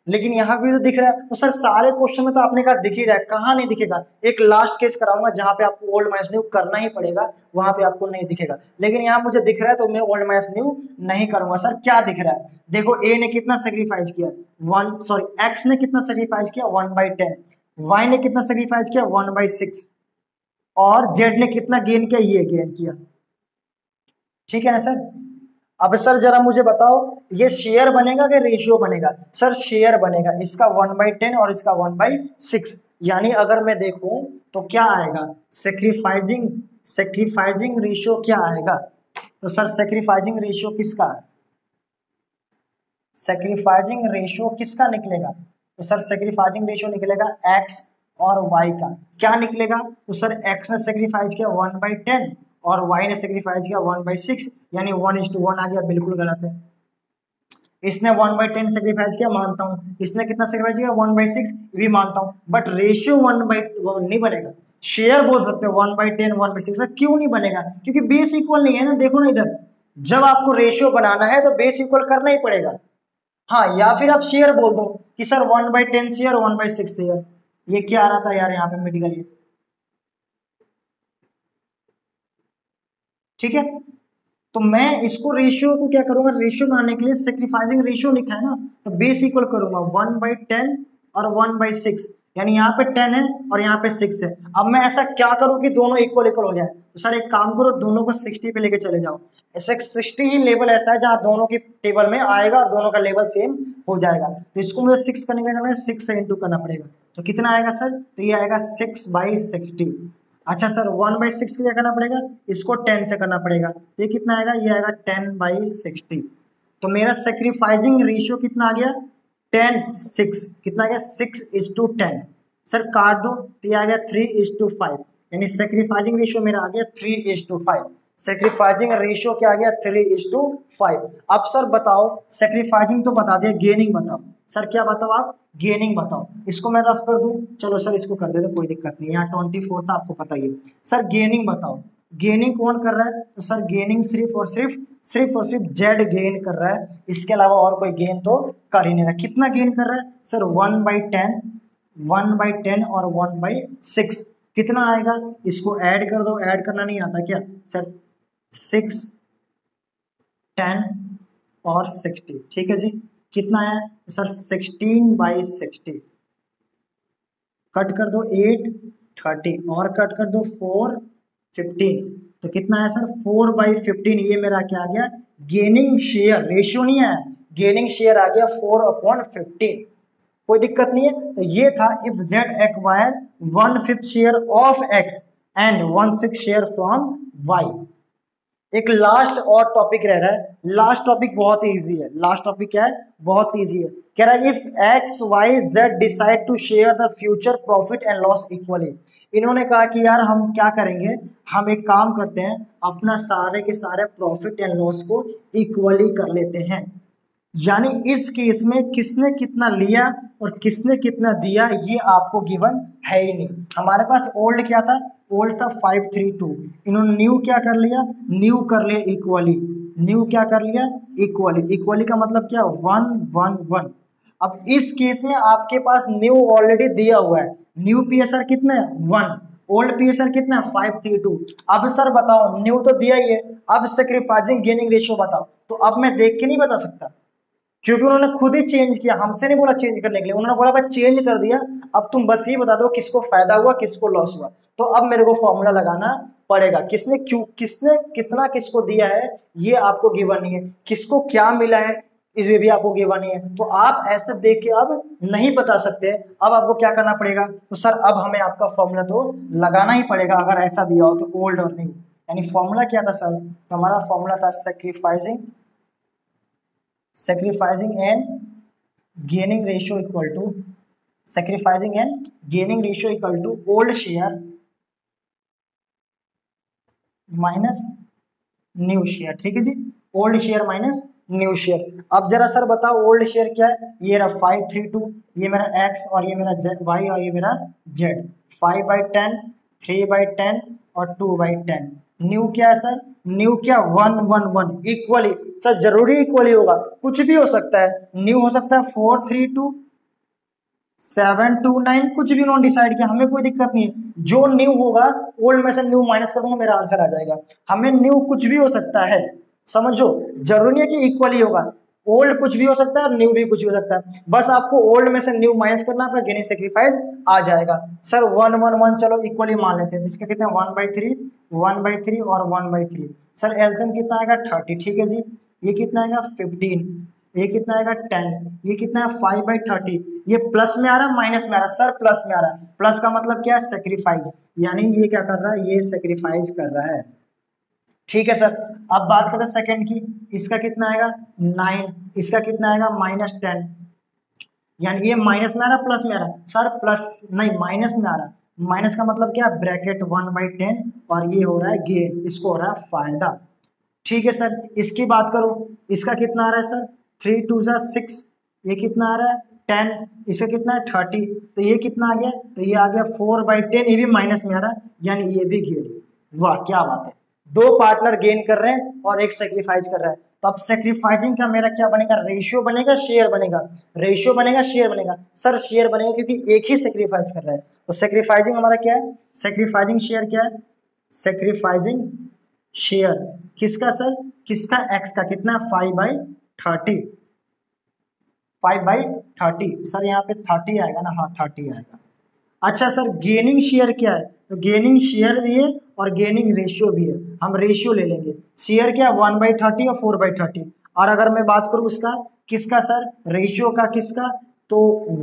लेकिन यहाँ भी तो दिख रहा है। तो सर सारे क्वेश्चन में तो आपने कहा दिख ही रहा है, कहाँ नहीं दिखेगा। एक लास्ट केस कराऊंगा जहाँ पे आपको ओल्ड माइनस न्यू करना ही पड़ेगा, वहां पे आपको नहीं दिखेगा, लेकिन यहाँ मुझे दिख रहा है तो मैं ओल्ड माइनस न्यू नहीं करूंगा। सर क्या दिख रहा है देखो, ए ने कितना सेक्रीफाइस किया एक्स ने कितना सेक्रीफाइस किया 1/10, वाई ने कितना सेक्रीफाइस किया 1/6 और जेड ने कितना गेन किया, ये गेन किया। ठीक है ना सर। अब सर जरा मुझे बताओ ये शेयर बनेगा कि रेशियो बनेगा, सर शेयर बनेगा, इसका 1/10 और इसका 1/6, यानी अगर मैं देखूं तो क्या आएगा सेक्रीफाइसिंग रेशियो क्या आएगा तो सर सेक्रीफाइसिंग रेशियो किसका, सेक्रीफाइसिंग रेशियो किसका निकलेगा तो सर सेक्रीफाइसिंग रेशियो निकलेगा एक्स और वाई का। क्या निकलेगा तो सर एक्स ने सेक्रीफाइस किया 1/10 और वाई ने सेक्रीफाइस किया 1/6, यानी 1:1 आ गया, बिल्कुल गलत है। इसने 1/10 सेक्रीफाइस किया मानता हूं, इसने कितना सेक्रीफाइस किया 1/6 भी मानता हूं, बट रेशियो 1/1 नहीं बनेगा। शेयर बोल सकते हो 1/10 1/6, क्यों नहीं बनेगा क्योंकि बेस इक्वल नहीं है ना। देखो ना इधर, जब आपको रेशियो बनाना है तो बेस इक्वल करना ही पड़ेगा। हाँ या फिर आप शेयर बोल दो कि सर 1/10 शेयर 1/6 शेयर, ये क्या आ रहा था यार यहाँ पे मिट गई। ठीक है तो मैं इसको रेशियो को क्या करूंगा, रेशियो बनाने के लिए सेक्रीफाइसिंग रेशियो लिखा है ना तो बेस इक्वल करूंगा 1/10 और 1/6, यानी यहाँ पे 10 है और यहाँ पे 6 है। अब मैं ऐसा क्या करूं कि दोनों इक्वल इक्वल हो जाए, तो सर एक काम करो दोनों को 60 पे लेके चले जाओ। ऐसे 60 ही लेवल ऐसा है जहाँ दोनों की टेबल में आएगा और दोनों का लेवल सेम हो जाएगा। तो इसको मुझे 6 करने के लिए 6 से इंटू करना पड़ेगा, तो कितना आएगा सर तो ये आएगा 6/60। अच्छा सर 1/6 के लिए करना पड़ेगा, इसको 10 से करना पड़ेगा, ये कितना आएगा, ये आएगा 10/60। तो मेरा सेक्रीफाइसिंग रेशियो कितना आ गया, 10/6, कितना आ गया 6:10। सर काट दो तो ये आ गया 3:5, यानी सेक्रीफाइसिंग रेशियो मेरा आ गया 3:5। सेक्रीफाइसिंग रेशियो क्या आ गया 3:5। अब सर बताओ, सेक्रीफाइसिंग तो बता दिया, गेनिंग बताओ। सर क्या बताओ आप, गेनिंग बताओ। इसको मैं रफ कर दूं, चलो सर इसको कर देते, कोई दिक्कत नहीं, यहाँ 24 था आपको पता ही है। सर गेनिंग बताओ, गेनिंग कौन कर रहा है, तो सर गेनिंग सिर्फ और सिर्फ जेड गेन कर रहा है, इसके अलावा और कोई गेन तो कर ही नहीं रहा। कितना गेन कर रहा है सर, 1/10 और 1/6, कितना आएगा, इसको ऐड कर दो, ऐड करना नहीं आता क्या सर, 6, 10 और 60, ठीक है जी, कितना है सर 16/60, कट कर दो 8, 30 और कट कर दो 4, 15, तो कितना है सर 4/15। ये मेरा क्या आ गया, गेनिंग शेयर, रेशियो नहीं है, गेनिंग शेयर आ गया 4/15। कोई दिक्कत नहीं है। तो ये था if Z acquire 1/5 share of X and 1/6 share from Y. एक लास्ट और टॉपिक रह रहा है, लास्ट टॉपिक बहुत इजी है, लास्ट टॉपिक क्या है, बहुत इजी है। कह रहा है if X Y Z decide to share the future profit and loss equally. इन्होंने कहा कि यार हम क्या करेंगे, हम एक काम करते हैं, अपना सारे के सारे प्रॉफिट एंड लॉस को इक्वली कर लेते हैं। यानी इस केस में किसने कितना लिया और किसने कितना दिया ये आपको गिवन है ही नहीं। हमारे पास ओल्ड क्या था, ओल्ड था 532, इन्होंने न्यू क्या कर लिया, न्यू कर लिया इक्वली, न्यू क्या कर लिया इक्वली, इक्वली का मतलब क्या 1 1 1। अब इस केस में आपके पास न्यू ऑलरेडी दिया हुआ है, न्यू पीएसआर कितना है 1, ओल्ड पीएसआर कितना है 532। अब सर बताओ न्यू तो दिया ही है, अब सेक्रीफाइसिंग गेनिंग रेशियो बताओ, तो अब मैं देख के नहीं बता सकता क्योंकि उन्होंने खुद ही चेंज किया, हमसे नहीं बोला चेंज करने के लिए, उन्होंने बोला भाई चेंज कर दिया, अब तुम बस ये बता दो किसको फायदा हुआ किसको लॉस हुआ। तो अब मेरे को फॉर्मूला लगाना पड़ेगा, किसने क्यों, किसने कितना किसको दिया है ये आपको गिवन नहीं है, किसको क्या मिला है इसे भी आपको गिवन नहीं है। तो आप ऐसे देख के अब नहीं बता सकते, अब आपको क्या करना पड़ेगा, तो सर अब हमें आपका फॉर्मूला तो लगाना ही पड़ेगा अगर ऐसा दिया हो तो, ओल्ड और न्यू। यानी फॉर्मूला क्या था सर, तो हमारा फॉर्मूला था sacrificing and gaining ratio equal to sacrificing and gaining ratio equal to old share minus new share. ठीक है जी, old share minus new share. अब जरा सर बताओ ओल्ड शेयर क्या है, ये रहा 532, ये मेरा एक्स और ये मेरा जेड वाई और ये मेरा जेड, 5/10, 3/10 और 2/10। न्यू क्या है सर, न्यू क्या 1 1 1 इक्वली। सर जरूरी इक्वली होगा, कुछ भी हो सकता है, न्यू हो सकता है 432 729, कुछ भी उन्होंने डिसाइड किया, हमें कोई दिक्कत नहीं है, जो न्यू होगा ओल्ड में से न्यू माइनस कर दूंगा मेरा आंसर आ जाएगा। हमें न्यू कुछ भी हो सकता है, समझो, जरूरी है कि इक्वली होगा, ओल्ड कुछ भी हो सकता है और न्यू भी कुछ भी हो सकता है, बस आपको ओल्ड में से न्यू माइनस करना, आपका गेनिंग सेक्रीफाइस आ जाएगा। सर 1 1 1 चलो इक्वली मान लेते हैं, इसका कितना 1/3 और 1/3। सर एलसीएम कितना आएगा 30, ठीक है जी, ये कितना आएगा 15, ये कितना आएगा 10, ये कितना है 5/30, ये प्लस में आ रहा है माइनस में आ रहा है, सर प्लस में आ रहा है, प्लस का मतलब क्या है सेक्रीफाइस, यानी ये क्या कर रहा है, ये सेक्रीफाइस कर रहा है। ठीक है सर, अब बात करते हैं सेकंड की, इसका कितना आएगा 9, इसका कितना आएगा -10, यानी ये माइनस में आ रहा है प्लस में आ रहा है, सर प्लस नहीं माइनस में आ रहा है, माइनस का मतलब क्या ब्रैकेट 1/10 और ये हो रहा है गेन, इसको हो रहा है फायदा। ठीक है सर, इसकी बात करो, इसका कितना आ रहा है सर 3 2 6, ये कितना आ रहा है 10, इसका कितना है 30, तो ये कितना आ गया, तो ये आ गया 4/10, ये भी माइनस में आ रहा है, यानी ये भी गेन। वाह क्या बात है, दो पार्टनर गेन कर रहे हैं और एक सेक्रीफाइस कर रहा है। तो अब सेक्रीफाइसिंग का मेरा क्या बनेगा, रेशियो बनेगा शेयर बनेगा, रेशियो बनेगा शेयर बनेगा, सर शेयर बनेगा क्योंकि एक ही सेक्रीफाइस कर रहा है। तो सेक्रीफाइसिंग हमारा क्या है, सेक्रीफाइसिंग शेयर क्या है, सेक्रीफाइसिंग शेयर किसका सर, किसका एक्स का, कितना 5/30, 5/30, सर यहाँ पे 30 आएगा ना, हाँ 30 आएगा। अच्छा सर गेनिंग शेयर क्या है, तो गेनिंग शेयर भी है और गेनिंग रेशियो भी है, हम रेशियो ले लेंगे। शेयर क्या 1/30 और 4/30, और अगर मैं बात करूँ उसका किसका सर, रेशियो का किसका, तो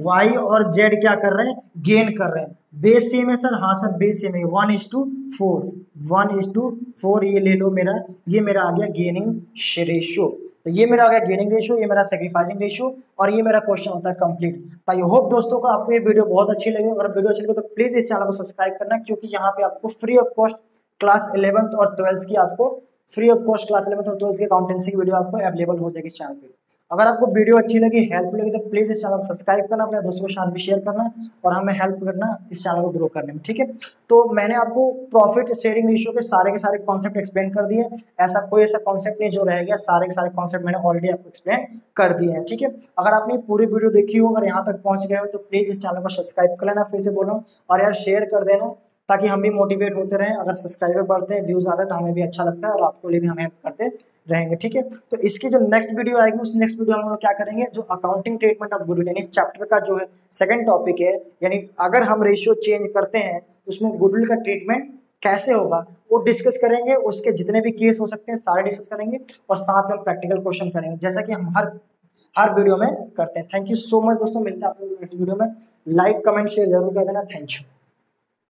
y और z क्या कर रहे हैं, गेन कर रहे हैं। बेस सेम है सर, हाँ सर बेस सेम है, 1:4, 1:4 ये ले लो मेरा, ये मेरा आ गया गेनिंग रेशियो। तो ये मेरा आ गया गेनिंग रेशियो, ये मेरा सेक्रीफाइसिंग रेशियो, और ये मेरा क्वेश्चन होता है कंप्लीट। तो आई होप दोस्तों को आपको ये वीडियो बहुत अच्छी लगी। अगर वीडियो अच्छी लगे तो प्लीज इस चैनल को सब्सक्राइब करना, क्योंकि यहाँ पे आपको free of cost class 11th और 12th की आपको free of cost class 11th और 12th की अकाउंटेंसी की वीडियो आपको अवेलेबल हो जाएगी इस चैनल पे। अगर आपको वीडियो अच्छी लगी, हेल्पफुल लगी, तो प्लीज इस चैनल को सब्सक्राइब करना, अपने दोस्तों के साथ भी शेयर करना और हमें हेल्प करना इस चैनल को ग्रो करने में, ठीक है। तो मैंने आपको प्रॉफिट शेयरिंग रेशियो के सारे कॉन्सेप्ट एक्सप्लेन कर दिए। ऐसा कोई ऐसा कॉन्सेप्ट नहीं जो रह गया, सारे के सारे कॉन्सेप्ट मैंने ऑलरेडी आपको एक्सप्लेन कर दिए हैं, ठीक है। अगर आपने पूरी वीडियो देखी हो, अगर यहाँ तक पहुंच गए हो, तो प्लीज इस चैनल को सब्सक्राइब कर लेना, फिर से बोल रहा हूँ, और यार शेयर कर देना, ताकि हम भी मोटिवेट होते रहें। अगर सब्सक्राइबर बढ़ते हैं, व्यूज आते हैं, तो हमें भी अच्छा लगता है और आपको लिए भी हम हेल्प करते रहेंगे, ठीक है। तो इसकी जो नेक्स्ट वीडियो आएगी, उस नेक्स्ट वीडियो हम लोग क्या करेंगे, जो अकाउंटिंग ट्रीटमेंट ऑफ गुडविल, यानी इस चैप्टर का जो है सेकंड टॉपिक है, यानी अगर हम रेशियो चेंज करते हैं उसमें गुडविल का ट्रीटमेंट कैसे होगा वो डिस्कस करेंगे। उसके जितने भी केस हो सकते हैं सारे डिस्कस करेंगे, और साथ में प्रैक्टिकल क्वेश्चन करेंगे, जैसा कि हम हर वीडियो में करते हैं। थैंक यू सो मच दोस्तों, मिलते हैं आप लोगों को नेक्स्ट वीडियो में। लाइक कमेंट शेयर जरूर कर देना। Thank you.